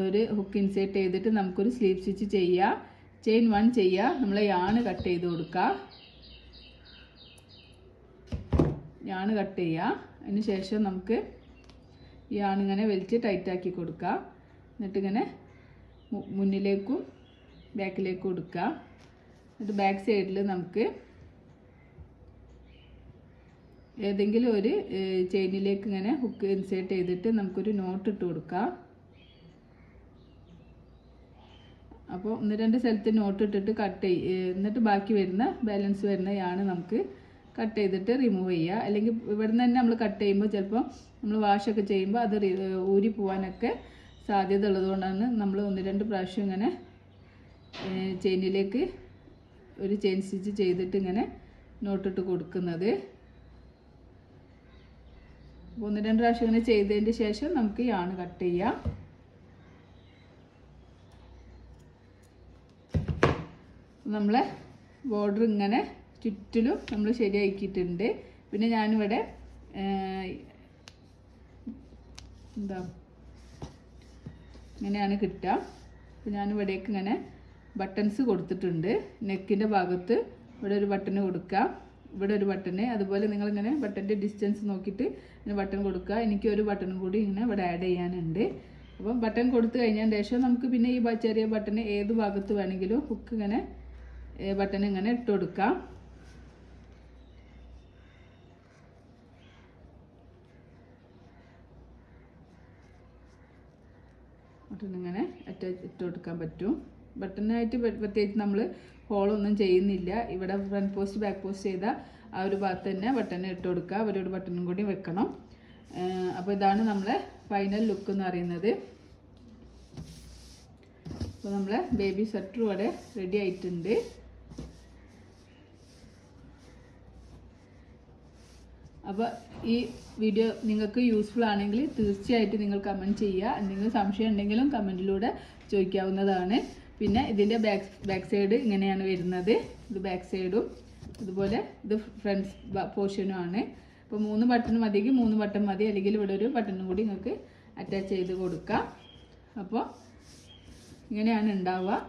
ഒരു ഹുക്ക് ഇൻസേർട്ട് ചെയ്തിട്ട് നമുക്കൊരു സ്ലീവ് സ്റ്റിച്ച് ചെയ്യുക, ചെയിൻ 1 ചെയ്യുക, നമ്മൾ യാണ് കട്ട് ചെയ്ത് കൊടുക്കുക, യാണ് കട്ട് ചെയ്യുക. അതിന് ശേഷം നമുക്ക് യാണിങ്ങനെ വലിച്ച് ടൈറ്റാക്കി കൊടുക്കുക. എന്നിട്ടിങ്ങനെ മുന്നിലേക്കും ബാക്കിലേക്കും കൊടുക്കുക. എന്നിട്ട് ബാക്ക് സൈഡിൽ നമുക്ക് ഏതെങ്കിലും ഒരു ചെയിനിലേക്ക് ഇങ്ങനെ ഹുക്ക് ഇൻസേർട്ട് ചെയ്തിട്ട് നമുക്കൊരു നോട്ട് ഇട്ട് കൊടുക്കാം. അപ്പോൾ 1-2 സ്ഥലത്ത് നോട്ട് ഇട്ടിട്ട് എന്നിട്ട് ബാക്കി വരുന്ന ബാലൻസ് വരുന്ന യാണ് നമുക്ക് കട്ട് ചെയ്തിട്ട് റിമൂവ് ചെയ്യുക. അല്ലെങ്കിൽ ഇവിടെ നിന്ന് തന്നെ നമ്മൾ കട്ട് ചെയ്യുമ്പോൾ ചിലപ്പോൾ നമ്മൾ വാഷൊക്കെ ചെയ്യുമ്പോൾ അത് ഊരി പോകാനൊക്കെ സാധ്യത ഉള്ളതുകൊണ്ടാണ് നമ്മൾ 1-2 പ്രാവശ്യം ഇങ്ങനെ ചെയിനിലേക്ക് ഒരു ചെയിൻ സ്റ്റിച്ച് ചെയ്തിട്ട് ഇങ്ങനെ നോട്ടിട്ട് കൊടുക്കുന്നത്. അപ്പോൾ 1-2 പ്രാവശ്യം ഇങ്ങനെ ചെയ്തതിൻ്റെ ശേഷം നമുക്ക് യാണ് കട്ട് ചെയ്യാം. നമ്മളെ ബോർഡർ ഇങ്ങനെ ചുറ്റിലും നമ്മൾ ശരിയാക്കിയിട്ടുണ്ട്. പിന്നെ ഞാനിവിടെ എന്താ ഇങ്ങനെയാണ് കിട്ടുക. അപ്പോൾ ഞാനിവിടേക്ക് ഇങ്ങനെ ബട്ടൺസ് കൊടുത്തിട്ടുണ്ട്. നെക്കിൻ്റെ ഭാഗത്ത് ഇവിടെ ഒരു ബട്ടൺ കൊടുക്കുക, ഇവിടെ ഒരു ബട്ടൺ. അതുപോലെ നിങ്ങളിങ്ങനെ ബട്ടൻ്റെ ഡിസ്റ്റൻസ് നോക്കിയിട്ട് ഇങ്ങനെ ബട്ടൺ കൊടുക്കുക. എനിക്ക് ഒരു ബട്ടണും കൂടി ഇങ്ങനെ ഇവിടെ ആഡ് ചെയ്യാനുണ്ട്. അപ്പം ബട്ടൺ കൊടുത്തു കഴിഞ്ഞതിന് ശേഷം നമുക്ക് പിന്നെ ഈ ചെറിയ ബട്ടൺ ഏത് ഭാഗത്ത് വേണമെങ്കിലും ഹുക്ക് ഇങ്ങനെ ബട്ടൺ ഇങ്ങനെ ഇട്ട് കൊടുക്കാം. ബട്ടൺ ഇങ്ങനെ ഇട്ട് കൊടുക്കാൻ പറ്റും. ബട്ടണായിട്ട് പ്രത്യേകിച്ച് നമ്മൾ ഹോളൊന്നും ചെയ്യുന്നില്ല. ഇവിടെ ഫ്രണ്ട് പോസ്റ്റ് ബാക്ക് പോസ്റ്റ് ചെയ്ത ആ ഒരു ഭാഗത്ത് തന്നെ ബട്ടൺ ഇട്ട് കൊടുക്കുക. അവരൊരു ബട്ടണും കൂടി വെക്കണം. അപ്പോൾ ഇതാണ് നമ്മളെ ഫൈനൽ ലുക്ക് എന്ന് പറയുന്നത്. അപ്പോൾ നമ്മളെ ബേബി സ്വെറ്റർ ഇവിടെ റെഡി ആയിട്ടുണ്ട്. അപ്പോൾ ഈ വീഡിയോ നിങ്ങൾക്ക് യൂസ്ഫുൾ ആണെങ്കിൽ തീർച്ചയായിട്ടും നിങ്ങൾ കമൻറ്റ് ചെയ്യുക. എന്തെങ്കിലും സംശയം ഉണ്ടെങ്കിലും കമൻറ്റിലൂടെ ചോദിക്കാവുന്നതാണ്. പിന്നെ ഇതിൻ്റെ ബാക്ക് സൈഡ് ഇങ്ങനെയാണ് വരുന്നത്. ഇത് ബാക്ക് സൈഡും അതുപോലെ ഇത് ഫ്രണ്ട് പോർഷനും ആണ്. അപ്പോൾ 3 ബട്ടൺ മതിയെങ്കിൽ 3 ബട്ടൺ മതി, അല്ലെങ്കിൽ ഇവിടെ ഒരു ബട്ടണും കൂടി നിങ്ങൾക്ക് അറ്റാച്ച് ചെയ്ത് കൊടുക്കാം. അപ്പോൾ ഇങ്ങനെയാണ് ഉണ്ടാവുക.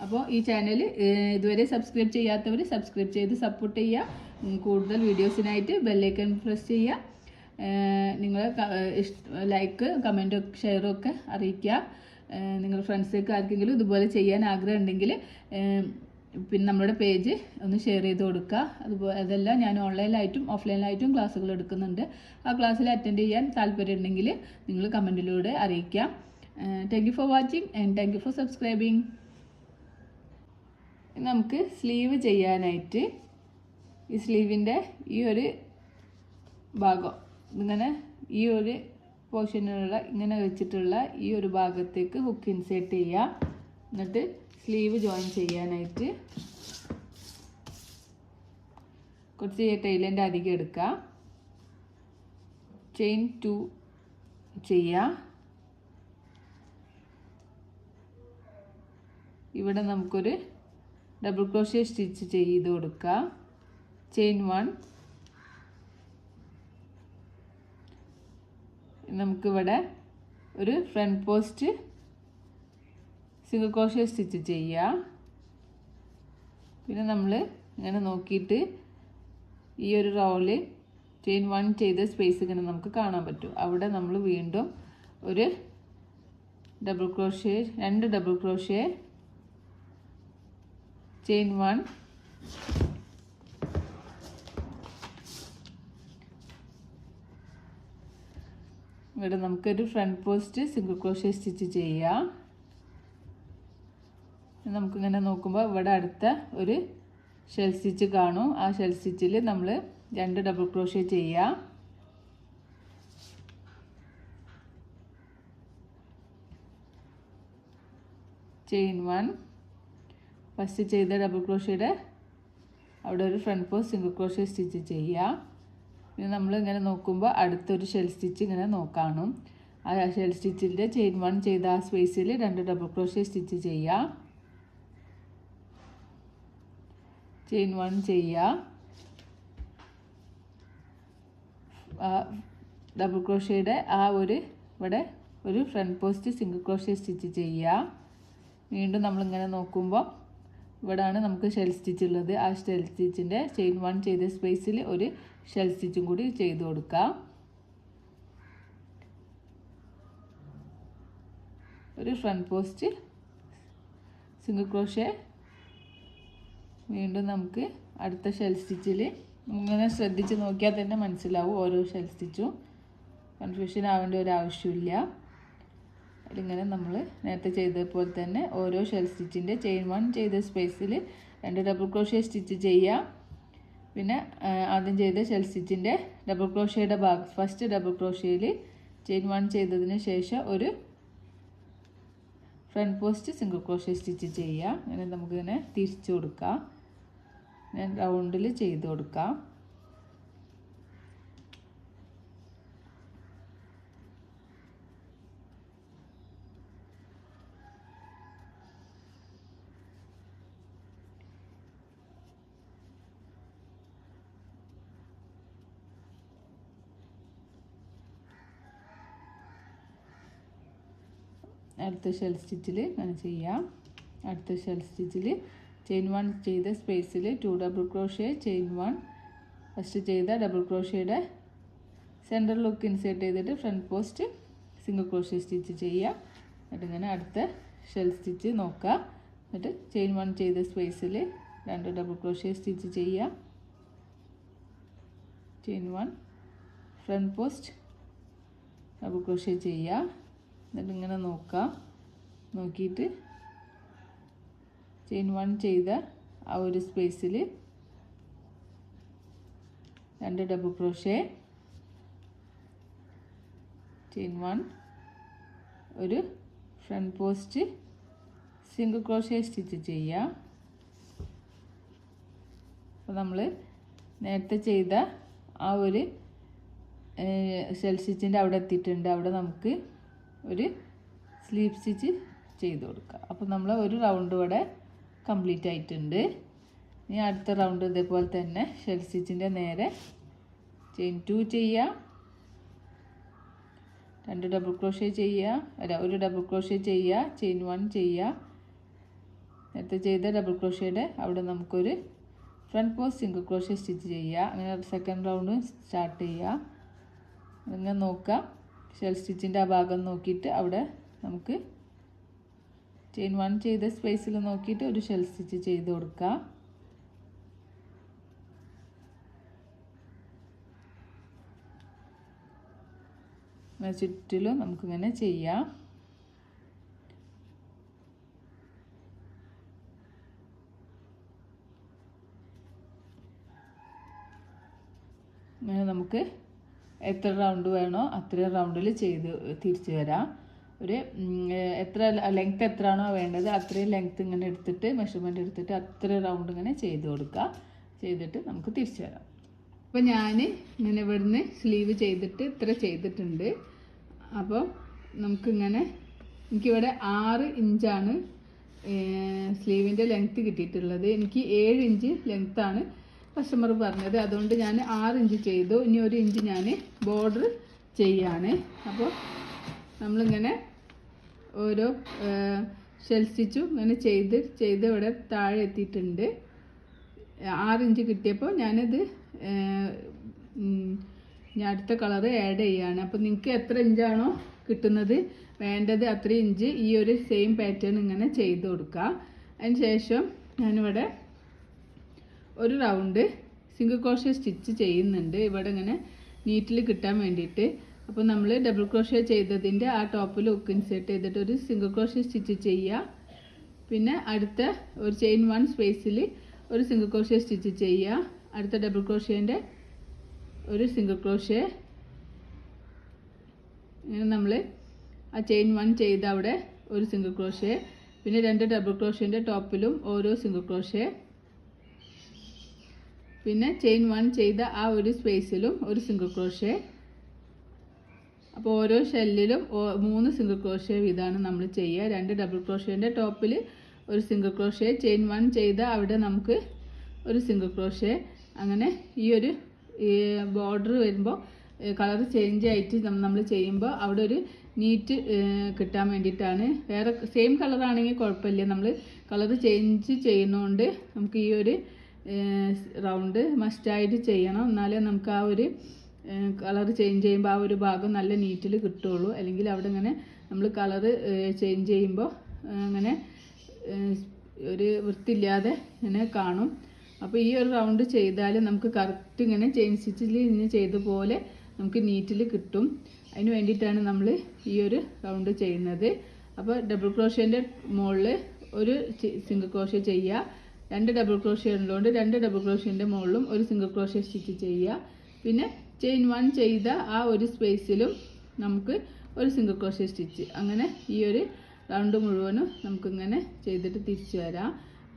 അപ്പോൾ ഈ ചാനൽ ഇതുവരെ സബ്സ്ക്രൈബ് ചെയ്യാത്തവർ സബ്സ്ക്രൈബ് ചെയ്ത് സപ്പോർട്ട് ചെയ്യുക. കൂടുതൽ വീഡിയോസിനായിട്ട് ബെല്ലൈക്കൺ പ്രസ് ചെയ്യുക. നിങ്ങൾ ലൈക്ക് കമൻറ്റും ഷെയറും ഒക്കെ അറിയിക്കുക. നിങ്ങൾ ഫ്രണ്ട്സൊക്കെ ആർക്കെങ്കിലും ഇതുപോലെ ചെയ്യാൻ ആഗ്രഹം ഉണ്ടെങ്കിൽ പിന്നെ നമ്മുടെ പേജ് ഒന്ന് ഷെയർ ചെയ്ത് കൊടുക്കുക. അതുപോലെ അതെല്ലാം ഞാൻ ഓൺലൈനിലായിട്ടും ഓഫ്ലൈനിലായിട്ടും ക്ലാസ്സുകൾ എടുക്കുന്നുണ്ട്. ആ ക്ലാസ്സിൽ അറ്റൻഡ് ചെയ്യാൻ താല്പര്യം ഉണ്ടെങ്കിൽ നിങ്ങൾ കമൻറ്റിലൂടെ അറിയിക്കാം. Thank you for watching and thank you for subscribing. നമുക്ക് സ്ലീവ് ചെയ്യാനായിട്ട് ഈ സ്ലീവിൻ്റെ ഈ ഒരു ഭാഗം ഇങ്ങനെ ഈ ഒരു പോർഷനിലുള്ള ഇങ്ങനെ വെച്ചിട്ടുള്ള ഈ ഒരു ഭാഗത്തേക്ക് ഹുക്ക് ഇൻസേർട്ട് ചെയ്യുക. എന്നിട്ട് സ്ലീവ് ജോയിൻ ചെയ്യാനായിട്ട് കുറച്ച് ടൈലൻ്റ് അധികം എടുക്കുക. ചെയിൻ 2 ചെയ്യുക. ഇവിടെ നമുക്കൊരു ഡബിൾ ക്രോഷ്യ സ്റ്റിച്ച് ചെയ്ത് കൊടുക്കുക. ചെയിൻ 1. നമുക്കിവിടെ ഒരു front post single crochet stitch ചെയ്യുക. പിന്നെ നമ്മൾ ഇങ്ങനെ നോക്കിയിട്ട് ഈ ഒരു റൗളിൽ ചെയിൻ 1 ചെയ്ത സ്പേസ് ഇങ്ങനെ നമുക്ക് കാണാൻ പറ്റും. അവിടെ നമ്മൾ വീണ്ടും ഒരു double crochet 2 double crochet chain 1 ഇവിടെ നമുക്കൊരു front post single crochet stitch ചെയ്യാം. നമുക്കിങ്ങനെ നോക്കുമ്പോൾ ഇവിടെ അടുത്ത ഒരു ഷെൽ സ്റ്റിച്ച് കാണും. ആ ഷെൽ സ്റ്റിച്ചിൽ നമ്മൾ 2 ഡബിൾ ക്രോഷ്യ ചെയ്യാം. ചെയിൻ 1 ഫസ്റ്റ് ചെയ്ത ഡബിൾ ക്രോഷ്യയുടെ അവിടെ ഒരു front post single crochet stitch ചെയ്യുക. പിന്നെ നമ്മൾ ഇങ്ങനെ നോക്കുമ്പോൾ അടുത്തൊരു ഷെൽ സ്റ്റിച്ച് ഇങ്ങനെ നോക്കാനും ആ ഷെൽ സ്റ്റിച്ചിൻ്റെ ചെയിൻ 1 ചെയ്ത ആ സ്പേസിൽ 2 ഡബിൾ ക്രോഷ്യ സ്റ്റിച്ച് ചെയ്യുക. ചെയിൻ 1 ചെയ്യുക. ഡബിൾ ക്രോഷ്യയുടെ ആ ഒരു ഇവിടെ ഒരു front post single crochet stitch ചെയ്യുക. വീണ്ടും നമ്മളിങ്ങനെ നോക്കുമ്പോൾ ഇവിടെയാണ് നമുക്ക് ഷെൽ സ്റ്റിച്ച് ഉള്ളത്. ആ ഷെൽ സ്റ്റിച്ചിൻ്റെ ചെയിൻ 1 ചെയ്ത സ്പേസിൽ ഒരു ഷെൽ സ്റ്റിച്ചും കൂടി ചെയ്ത് കൊടുക്കാം. ഒരു ഫ്രണ്ട് പോസ്റ്റ് സിംഗിൾ ക്രോഷ്യ. വീണ്ടും നമുക്ക് അടുത്ത ഷെൽ സ്റ്റിച്ചിൽ ഇങ്ങനെ ശ്രദ്ധിച്ച് നോക്കിയാൽ തന്നെ മനസ്സിലാവും ഓരോ ഷെൽ സ്റ്റിച്ചും. കൺഫ്യൂഷൻ ആവേണ്ട ഒരു ആവശ്യമില്ല. അതിലിങ്ങനെ നമ്മൾ നേരത്തെ ചെയ്തതുപോലെ തന്നെ ഓരോ ഷെൽ സ്റ്റിച്ചിൻ്റെ ചെയിൻ 1 ചെയ്ത സ്പേസിൽ 2 ഡബിൾ ക്രോഷ്യ സ്റ്റിച്ച് ചെയ്യുക. പിന്നെ ആദ്യം ചെയ്ത ഷെൽ സ്റ്റിച്ചിൻ്റെ ഡബിൾ ക്രോഷ്യയുടെ ഭാഗം ഫസ്റ്റ് ഡബിൾ ക്രോഷ്യയിൽ ചെയിൻ 1 ചെയ്തതിന് ശേഷം ഒരു front post single crochet stitch ചെയ്യുക. അങ്ങനെ നമുക്കിങ്ങനെ തിരിച്ചു കൊടുക്കാം. ഞാൻ റൗണ്ടിൽ ചെയ്ത് കൊടുക്കാം. അടുത്ത ഷെൽ സ്റ്റിച്ചിൽ അങ്ങനെ ചെയ്യാം. അടുത്ത ഷെൽ സ്റ്റിച്ചിൽ ചെയിൻ 1 ചെയ്ത സ്പേസിൽ 2 ഡബിൾ ക്രോഷ്യ, ചെയിൻ 1 ഫസ്റ്റ് ചെയ്ത ഡബിൾ ക്രോഷ്യയുടെ സെൻറ്റർ ലുക്ക് ഇൻസേർട്ട് ചെയ്തിട്ട് front post single crochet stitch ചെയ്യുക. എന്നിട്ട് ഇങ്ങനെ അടുത്ത ഷെൽ സ്റ്റിച്ച് നോക്കുക. എന്നിട്ട് ചെയിൻ 1 ചെയ്ത സ്പേസിൽ 2 ഡബിൾ ക്രോഷ്യ സ്റ്റിച്ച് ചെയ്യുക. Chain 1 front post double crochet ചെയ്യുക. എന്നിട്ട് ഇങ്ങനെ നോക്കുക. നോക്കിയിട്ട് ചെയിൻ 1 ചെയ്ത ആ ഒരു സ്പേസിൽ 2 ഡബിൾ ക്രോഷ്യ, ചെയിൻ 1 ഒരു front post single crochet stitch ചെയ്യുക. അപ്പോൾ നമ്മൾ നേരത്തെ ചെയ്ത ആ ഒരു ഷെൽ സ്റ്റിച്ചിൻ്റെ അവിടെ എത്തിയിട്ടുണ്ട്. അവിടെ നമുക്ക് ഒരു സ്ലീപ്പ് സ്റ്റിച്ച് ചെയ്ത് കൊടുക്കുക. അപ്പോൾ നമ്മൾ ഒരു റൗണ്ട് ഇവിടെ കംപ്ലീറ്റ് ആയിട്ടുണ്ട്. ഇനി അടുത്ത റൗണ്ട് ഇതേപോലെ തന്നെ ഷെൽ സ്റ്റിച്ചിൻ്റെ നേരെ ചെയിൻ 2 ചെയ്യുക, 2 ഡബിൾ ക്രോഷ്യ ചെയ്യുക, ഒരു ഡബിൾ ക്രോഷ്യ ചെയ്യുക, ചെയിൻ 1 ചെയ്യുക. നേരത്തെ ചെയ്ത ഡബിൾ ക്രോഷ്യയുടെ അവിടെ നമുക്കൊരു front post single crochet stitch ചെയ്യുക. അങ്ങനെ സെക്കൻഡ് റൗണ്ട് സ്റ്റാർട്ട് ചെയ്യുക. അങ്ങനെ നോക്കുക. ഷെൽ സ്റ്റിച്ചിൻ്റെ ആ ഭാഗം നോക്കിയിട്ട് അവിടെ നമുക്ക് ചെയിൻ 1 ചെയ്ത സ്പേസിൽ നോക്കിയിട്ട് ഒരു ഷെൽ സ്റ്റിച്ച് ചെയ്ത് കൊടുക്കുക. ചുറ്റിലും നമുക്കിങ്ങനെ ചെയ്യാം. അങ്ങനെ നമുക്ക് എത്ര റൗണ്ട് വേണോ അത്രയും റൗണ്ടിൽ ചെയ്ത് തിരിച്ചു വരാം. ഒരു എത്ര ലെങ്ത്ത് എത്രയാണോ വേണ്ടത് അത്രയും ലെങ്ത്ത് ഇങ്ങനെ എടുത്തിട്ട് മെഷർമെൻറ്റ് എടുത്തിട്ട് അത്രയും റൗണ്ട് ഇങ്ങനെ ചെയ്ത് കൊടുക്കുക. ചെയ്തിട്ട് നമുക്ക് തിരിച്ചു വരാം. അപ്പോൾ ഞാൻ ഇങ്ങനെ ഇവിടുന്ന് സ്ലീവ് ചെയ്തിട്ട് ഇത്ര ചെയ്തിട്ടുണ്ട്. അപ്പോൾ നമുക്കിങ്ങനെ എനിക്കിവിടെ 6 ഇഞ്ചാണ് സ്ലീവിൻ്റെ ലെങ്ത്ത് കിട്ടിയിട്ടുള്ളത്. എനിക്ക് 7 ഇഞ്ച് ലെങ്ത്താണ് കസ്റ്റമർ പറഞ്ഞത്. അതുകൊണ്ട് ഞാൻ 6 ഇഞ്ച് ചെയ്തു. ഇനി 1 ഇഞ്ച് ഞാൻ ബോർഡർ ചെയ്യാണ്. അപ്പോൾ നമ്മളിങ്ങനെ ഓരോ ഷെൽ സ്റ്റിച്ചും ഇങ്ങനെ ചെയ്ത് ഇവിടെ താഴെ എത്തിയിട്ടുണ്ട്. 6 ഇഞ്ച് കിട്ടിയപ്പോൾ ഞാനിത് ഞാൻ അടുത്ത കളറ് ആഡ് ചെയ്യാണ്. അപ്പോൾ നിങ്ങൾക്ക് എത്ര ഇഞ്ചാണോ കിട്ടുന്നത് വേണ്ടത് അത്രയും ഇഞ്ച് ഈ ഒരു സെയിം പാറ്റേൺ ഇങ്ങനെ ചെയ്ത് കൊടുക്കുക. അതിന് ശേഷം ഞാനിവിടെ ഒരു റൗണ്ട് സിംഗിൾ ക്രോഷ്യ സ്റ്റിച്ച് ചെയ്യുന്നുണ്ട് ഇവിടെ ഇങ്ങനെ നീറ്റിൽ കിട്ടാൻ വേണ്ടിയിട്ട്. അപ്പോൾ നമ്മൾ ഡബിൾ ക്രോഷ്യ ചെയ്തതിൻ്റെ ആ ടോപ്പിൽ ഹുക്ക് ഇൻസേർട്ട് ചെയ്തിട്ട് ഒരു സിംഗിൾ ക്രോഷ്യ സ്റ്റിച്ച് ചെയ്യുക. പിന്നെ അടുത്ത ഒരു ചെയിൻ 1 സ്പേസിൽ ഒരു സിംഗിൾ ക്രോഷ്യ സ്റ്റിച്ച് ചെയ്യുക. അടുത്ത ഡബിൾ ക്രോഷ്യേൻ്റെ ഒരു സിംഗിൾ ക്രോഷ്യ. ഇങ്ങനെ നമ്മൾ ആ ചെയിൻ 1 ചെയ്ത അവിടെ ഒരു സിംഗിൾ ക്രോഷ്യ, പിന്നെ 2 ഡബിൾ ക്രോഷ്യേൻ്റെ ടോപ്പിലും ഓരോ സിംഗിൾ ക്രോഷ്യ, പിന്നെ ചെയിൻ 1 ചെയ്ത ആ ഒരു സ്പേസിലും ഒരു സിംഗിൾ ക്രോഷ്യ. അപ്പോൾ ഓരോ ഷെല്ലിലും 3 സിംഗിൾ ക്രോഷ്യ വീതമാണ് നമ്മൾ ചെയ്യുക. 2 ഡബിൾ ക്രോഷ്യേൻ്റെ ടോപ്പിൽ ഒരു സിംഗിൾ ക്രോഷ്യ, ചെയിൻ 1 ചെയ്ത അവിടെ നമുക്ക് ഒരു സിംഗിൾ ക്രോഷ്യ. അങ്ങനെ ഈ ഒരു ബോർഡർ വരുമ്പോൾ കളർ ചേഞ്ച് ആയിട്ട് നമ്മൾ ചെയ്യുമ്പോൾ അവിടെ ഒരു നീറ്റ് കിട്ടാൻ വേണ്ടിയിട്ടാണ്. വേറെ സെയിം കളറാണെങ്കിൽ കുഴപ്പമില്ല. നമ്മൾ കളർ ചേഞ്ച് ചെയ്യുന്നതുകൊണ്ട് നമുക്ക് ഈ ഒരു റൗണ്ട് മസ്റ്റായിട്ട് ചെയ്യണം. എന്നാലേ നമുക്ക് ആ ഒരു കളർ ചേഞ്ച് ചെയ്യുമ്പോൾ ആ ഒരു ഭാഗം നല്ല നീറ്റിൽ കിട്ടുള്ളൂ. അല്ലെങ്കിൽ അവിടെ ഇങ്ങനെ നമ്മൾ കളർ ചേഞ്ച് ചെയ്യുമ്പോൾ അങ്ങനെ ഒരു വൃത്തിയില്ലാതെ ഇങ്ങനെ കാണും. അപ്പോൾ ഈ ഒരു റൗണ്ട് ചെയ്താൽ നമുക്ക് കറക്റ്റ് ഇങ്ങനെ ചെയിൻ സ്റ്റിച്ചിൽ ഇങ്ങനെ ചെയ്ത പോലെ നമുക്ക് നീറ്റിൽ കിട്ടും. അതിന് വേണ്ടിയിട്ടാണ് നമ്മൾ ഈ ഒരു റൗണ്ട് ചെയ്യുന്നത്. അപ്പോൾ ഡബിൾ ക്രോഷ്യേൻ്റെ മുകളിൽ ഒരു സിംഗിൾ ക്രോഷ്യ ചെയ്യുക. 2 ഡബിൾ ക്രോഷ്യ ഉള്ളതുകൊണ്ട് 2 ഡബിൾ ക്രോഷ്യേൻ്റെ മുകളിലും ഒരു സിംഗിൾ ക്രോഷ്യ സ്റ്റിച്ച് ചെയ്യുക. പിന്നെ ചെയിൻ 1 ചെയ്ത ആ ഒരു സ്പേസിലും നമുക്ക് ഒരു സിംഗിൾ ക്രോഷ്യ സ്റ്റിച്ച്. അങ്ങനെ ഈ ഒരു റൗണ്ട് മുഴുവനും നമുക്കിങ്ങനെ ചെയ്തിട്ട് തിരിച്ചു വരാം.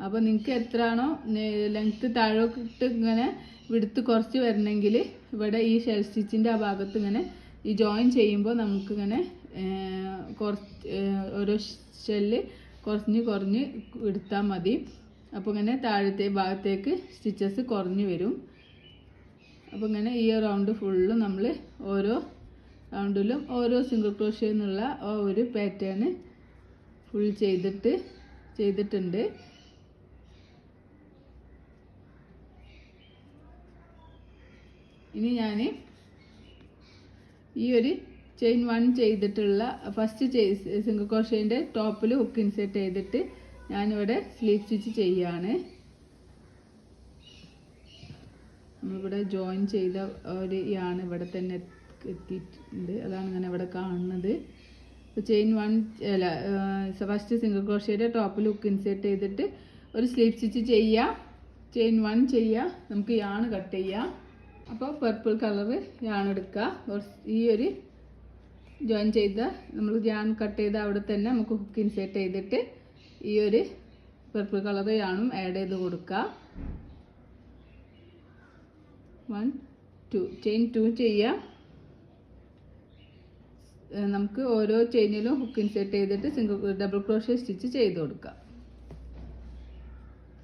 അപ്പോൾ നിങ്ങൾക്ക് എത്രയാണോ ലെങ്ത്ത് താഴോട്ട് ഇങ്ങനെ വിടുത്ത് കുറച്ച് വരണമെങ്കിൽ ഇവിടെ ഈ ഷെൽ സ്റ്റിച്ചിൻ്റെ ആ ഭാഗത്ത് ഇങ്ങനെ ഈ ജോയിൻ ചെയ്യുമ്പോൾ നമുക്കിങ്ങനെ ഓരോ ഷെല്ല് കുറഞ്ഞ് എടുത്താൽ മതി. അപ്പോൾ ഇങ്ങനെ താഴത്തെ ഭാഗത്തേക്ക് സ്റ്റിച്ചസ് കുറഞ്ഞു വരും. അപ്പോൾ ഇങ്ങനെ ഈ റൗണ്ട് ഫുള്ള് നമ്മൾ ഓരോ റൗണ്ടിലും ഓരോ സിംഗിൾ ക്രോഷ്യ എന്നുള്ള ഒരു പാറ്റേൺ ഫുൾ ചെയ്തിട്ടുണ്ട്. ഇനി ഞാൻ ഈ ഒരു ചെയിൻ 1 ചെയ്തിട്ടുള്ള ഫസ്റ്റ് സിംഗിൾ ക്രോഷേൻ്റെ ടോപ്പിൽ ഹുക്ക് ഇൻസേർട്ട് ചെയ്തിട്ട് ഞാനിവിടെ സ്ലീവ് സ്റ്റിച്ച് ചെയ്യാണ്. നമ്മളിവിടെ ജോയിൻ ചെയ്ത ഒരു യാൺ ഇവിടെ തന്നെ എത്തിയിട്ടുണ്ട്, അതാണ് ഇങ്ങനെ ഇവിടെ കാണുന്നത്. അപ്പോൾ ചെയിൻ 1 അല്ല ഫസ്റ്റ് സിംഗിൾ ക്രോഷേയുടെ ടോപ്പിൽ ഹുക്ക് ഇൻസേർട്ട് ചെയ്തിട്ട് ഒരു സ്ലീവ് സ്റ്റിച്ച് ചെയ്യുക, ചെയിൻ 1 ചെയ്യുക, നമുക്ക് യാൺ കട്ട് ചെയ്യാം. അപ്പോൾ പർപ്പിൾ കളർ യാൺ എടുക്കുക. ഈ ഒരു ജോയിൻ ചെയ്ത നമ്മൾ യാൺ കട്ട് ചെയ്ത അവിടെ തന്നെ നമുക്ക് ഹുക്ക് ഇൻസേർട്ട് ചെയ്തിട്ട് ഈ ഒരു പർപ്പിൾ കളർ യാണും ആഡ് ചെയ്ത് കൊടുക്കുക. 1 2 ചെയിൻ 2 ചെയ്യുക. നമുക്ക് ഓരോ ചെയിനിലും ഹുക്ക് ഇൻസേർട്ട് ചെയ്തിട്ട് ഡബിൾ ക്രോഷേ സ്റ്റിച്ച് ചെയ്ത് കൊടുക്കുക.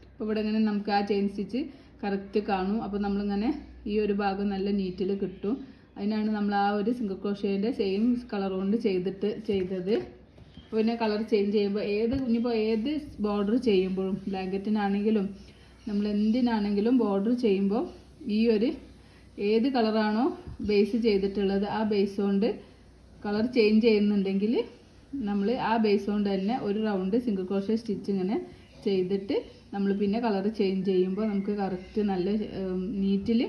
അപ്പോൾ ഇവിടെ ഇങ്ങനെ നമുക്ക് ആ ചെയിൻ സ്റ്റിച്ച് കറക്റ്റ് കാണും. അപ്പോൾ നമ്മളിങ്ങനെ ഈ ഒരു ഭാഗം നല്ല നീറ്റിൽ കിട്ടും. അതിനാണ് നമ്മൾ ആ ഒരു സിംഗിൾ ക്രോഷേൻ്റെ സെയിം കളർ കൊണ്ട് ചെയ്തത്. അപ്പോൾ പിന്നെ കളർ ചേഞ്ച് ചെയ്യുമ്പോൾ ഇനിയിപ്പോൾ ഏത് ബോർഡർ ചെയ്യുമ്പോഴും ബ്ലാങ്കറ്റിനാണെങ്കിലും നമ്മൾ എന്തിനാണെങ്കിലും ബോർഡർ ചെയ്യുമ്പോൾ ഈ ഒരു ഏത് കളറാണോ ബേസ് ചെയ്തിട്ടുള്ളത് ആ ബേസ് കൊണ്ട് കളർ ചേഞ്ച് ചെയ്യുന്നുണ്ടെങ്കിൽ നമ്മൾ ആ ബേസ് കൊണ്ട് തന്നെ ഒരു റൗണ്ട് സിംഗിൾ ക്രോഷേ സ്റ്റിച്ച് ഇങ്ങനെ ചെയ്തിട്ട് നമ്മൾ പിന്നെ കളർ ചേഞ്ച് ചെയ്യുമ്പോൾ നമുക്ക് കറക്റ്റ് നല്ല നീറ്റിൽ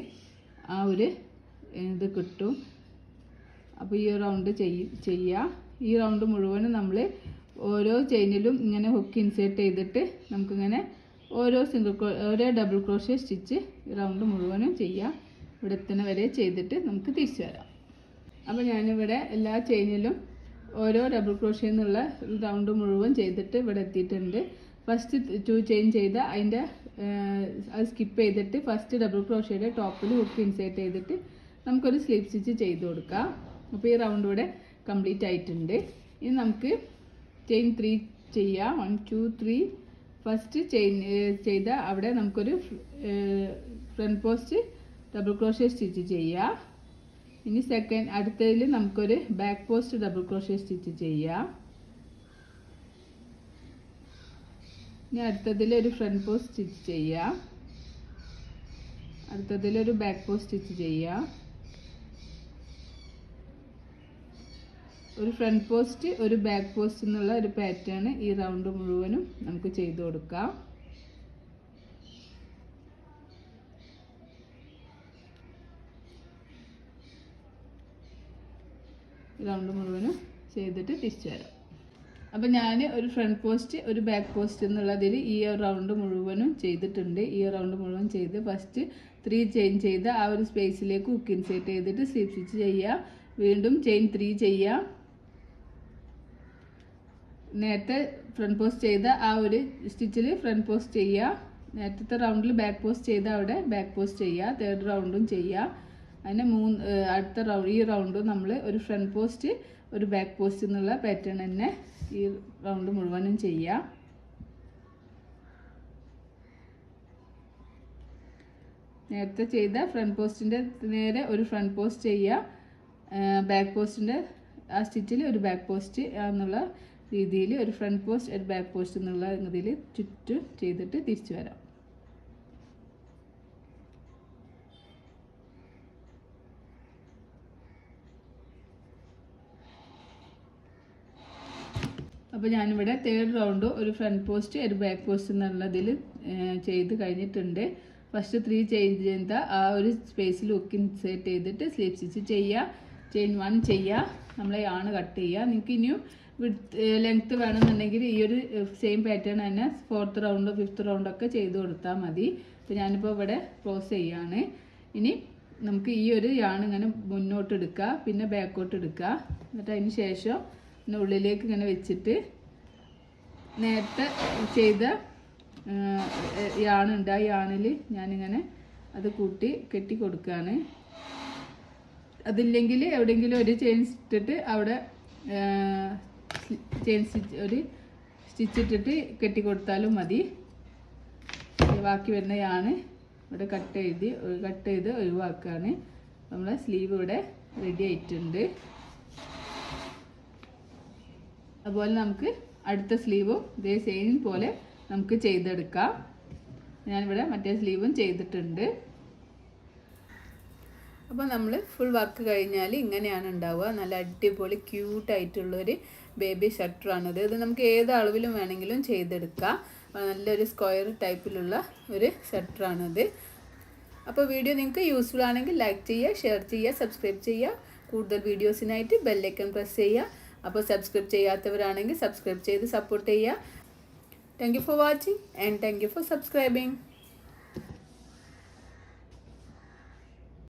ആ ഒരു ഇത് കിട്ടും. അപ്പോൾ ഈ റൗണ്ട് ചെയ്യുക. ഈ റൗണ്ട് മുഴുവനും നമ്മൾ ഓരോ ചെയിനിലും ഇങ്ങനെ ഹുക്ക് ഇൻസേർട്ട് ചെയ്തിട്ട് നമുക്കിങ്ങനെ ഓരോ ഡബിൾ ക്രോഷേ സ്റ്റിച്ച് ഈ റൗണ്ട് മുഴുവനും ചെയ്യുക. ഇവിടെ എത്തുന്ന വരെ ചെയ്തിട്ട് നമുക്ക് തിരിച്ചു വരാം. അപ്പോൾ ഞാനിവിടെ എല്ലാ ചെയിനിലും ഓരോ ഡബിൾ ക്രോഷേ എന്നുള്ള റൗണ്ട് മുഴുവൻ ചെയ്തിട്ട് ഇവിടെ എത്തിയിട്ടുണ്ട്. ഫസ്റ്റ് 2 ചെയിൻ ചെയ്ത അതിൻ്റെ അത് സ്കിപ്പ് ചെയ്തിട്ട് ഫസ്റ്റ് ഡബിൾ ക്രോഷേയുടെ ടോപ്പിൽ ഹുക്ക് ഇൻസേർട്ട് ചെയ്തിട്ട് നമുക്കൊരു സ്ലീവ് സ്റ്റിച്ച് ചെയ്ത് കൊടുക്കാം. അപ്പോൾ ഈ റൗണ്ട് ഇവിടെ കംപ്ലീറ്റ് ആയിട്ടുണ്ട്. ഇനി നമുക്ക് ചെയിൻ 3 ചെയ്യാം. 1 2 3 ഫസ്റ്റ് ചെയിൻ ചെയ്ത അവിടെ നമുക്കൊരു front post double crochet stitch ചെയ്യാം. ഇനി അടുത്തതിൽ നമുക്കൊരു back post double crochet stitch ചെയ്യാം. ഇനി അടുത്തതിൽ ഒരു ഫ്രണ്ട് പോസ്റ്റ് സ്റ്റിച്ച് ചെയ്യാം. അടുത്തതിലൊരു ബാക്ക് പോസ്റ്റ് സ്റ്റിച്ച് ചെയ്യാം. ഒരു ഫ്രണ്ട് പോസ്റ്റ് ഒരു ബാക്ക് പോസ്റ്റ് എന്നുള്ള ഒരു പാറ്റേൺ ഈ റൗണ്ട് മുഴുവനും നമുക്ക് ചെയ്തു കൊടുക്കാം. റൗണ്ട് മുഴുവനും ചെയ്തിട്ട് തിരിച്ചു വരാം. അപ്പോൾ ഞാൻ ഒരു ഫ്രണ്ട് പോസ്റ്റ് ഒരു ബാക്ക് പോസ്റ്റ് എന്നുള്ളതിൽ ഈ റൗണ്ട് മുഴുവനും ചെയ്തിട്ടുണ്ട്. ഈ റൗണ്ട് മുഴുവൻ ചെയ്ത് ഫസ്റ്റ് 3 ചെയിൻ ചെയ്ത് ആ ഒരു സ്പേസിലേക്ക് ഹുക്ക് ഇൻസേർട്ട് ചെയ്തിട്ട് സ്ലീവ് സ്റ്റിച്ച് ചെയ്യുക. വീണ്ടും ചെയിൻ 3 ചെയ്യുക. നേരത്തെ ഫ്രണ്ട് പോസ്റ്റ് ചെയ്ത ആ ഒരു സ്റ്റിച്ചിൽ ഫ്രണ്ട് പോസ്റ്റ് ചെയ്യുക. നേരത്തെ റൗണ്ടിൽ ബാക്ക് പോസ്റ്റ് ചെയ്ത അവിടെ ബാക്ക് പോസ്റ്റ് ചെയ്യുക. തേർഡ് റൗണ്ടും ചെയ്യുക. അതിന് അടുത്ത ഈ റൗണ്ടും നമ്മൾ ഒരു ഫ്രണ്ട് പോസ്റ്റ് ഒരു ബാക്ക് പോസ്റ്റ് എന്നുള്ള പാറ്റേൺ തന്നെ ഈ റൗണ്ട് മുഴുവനും ചെയ്യുക. നേരത്തെ ചെയ്ത ഫ്രണ്ട് പോസ്റ്റിൻ്റെ നേരെ ഒരു ഫ്രണ്ട് പോസ്റ്റ് ചെയ്യുക. ബാക്ക് പോസ്റ്റിൻ്റെ ആ സ്റ്റിച്ചിൽ ഒരു ബാക്ക് പോസ്റ്റ് എന്നുള്ള രീതിയിൽ ഒരു ഫ്രണ്ട് പോസ്റ്റ് ഒരു ബാക്ക് പോസ്റ്റ് എന്നുള്ള ഇതിൽ ചുറ്റും ചെയ്തിട്ട് തിരിച്ചു വരാം. അപ്പോൾ ഞാനിവിടെ തേർഡ് റൗണ്ട് ഒരു ഫ്രണ്ട് പോസ്റ്റ് ഒരു ബാക്ക് പോസ്റ്റ് എന്നുള്ളതിൽ ചെയ്ത് കഴിഞ്ഞിട്ടുണ്ട്. ഫസ്റ്റ് 3 ചെയിൻ ചെയ്ത ആ ഒരു സ്പേസിൽ ഹുക്ക് ഇൻസേർട്ട് ചെയ്തിട്ട് സ്ലീവ് സ്റ്റിച്ച് ചെയ്യുക. ചെയിൻ 1 ചെയ്യുക. നമ്മളെ യാണ് കട്ട് ചെയ്യുക. നിങ്ങൾക്ക് ഇനിയും ലെങ്ത്ത് വേണമെന്നുണ്ടെങ്കിൽ ഈ ഒരു സെയിം പാറ്റേൺ തന്നെ 4th റൗണ്ടോ 5th റൗണ്ടൊക്കെ ചെയ്ത് കൊടുത്താൽ മതി. അപ്പോൾ ഞാനിപ്പോൾ ഇവിടെ ക്ലോസ് ചെയ്യുകയാണ്. ഇനി നമുക്ക് ഈ ഒരു യാണ് ഇങ്ങനെ മുന്നോട്ട് എടുക്കുക, പിന്നെ ബാക്കോട്ട് എടുക്കുക. എന്നിട്ട് അതിന് ശേഷം പിന്നെ ഉള്ളിലേക്ക് ഇങ്ങനെ വെച്ചിട്ട് നേരത്തെ ചെയ്ത യാണുണ്ട് ആ യാണിൽ ഞാനിങ്ങനെ അത് കെട്ടി കൊടുക്കുകയാണ്. അതില്ലെങ്കിൽ എവിടെയെങ്കിലും ഒരു ചെയിൻ ഇട്ടിട്ട് അവിടെ ചെയിൻ ഒരു സ്റ്റിച്ച് ഇട്ടിട്ട് കെട്ടി കൊടുത്താലും മതി. ബാക്കി വരുന്ന യാണ് ഇവിടെ കട്ട് ചെയ്ത് ഒഴിവാക്കുകയാണ്. നമ്മളെ സ്ലീവ് ഇവിടെ റെഡി ആയിട്ടുണ്ട്. അതുപോലെ നമുക്ക് അടുത്ത സ്ലീവും ഇതേ സെയിം പോലെ നമുക്ക് ചെയ്തെടുക്കാം. ഞാനിവിടെ മറ്റേ സ്ലീവും ചെയ്തിട്ടുണ്ട്. അപ്പോൾ നമ്മൾ ഫുൾ വർക്ക് കഴിഞ്ഞാൽ ഇങ്ങനെയാണ് ഉണ്ടാവുക. നല്ല അടിപൊളി ക്യൂട്ടായിട്ടുള്ളൊരു ബേബി ഷർട്ടറാണിത്. ഇത് നമുക്ക് ഏത് അളവിലും വേണമെങ്കിലും ചെയ്തെടുക്കാം. നല്ലൊരു സ്ക്വയർ ടൈപ്പിലുള്ള ഒരു ഷർട്ടറാണിത്. അപ്പോൾ വീഡിയോ നിങ്ങൾക്ക് യൂസ്ഫുൾ ആണെങ്കിൽ ലൈക്ക് ചെയ്യുക, ഷെയർ ചെയ്യുക, സബ്സ്ക്രൈബ് ചെയ്യുക. കൂടുതൽ വീഡിയോസിനായിട്ട് ബെല്ലൈക്കൺ പ്രസ് ചെയ്യുക. അപ്പോൾ സബ്സ്ക്രൈബ് ചെയ്യാത്തവരാണെങ്കിൽ സബ്സ്ക്രൈബ് ചെയ്ത് സപ്പോർട്ട് ചെയ്യുക. Thank you for watching and thank you for subscribing.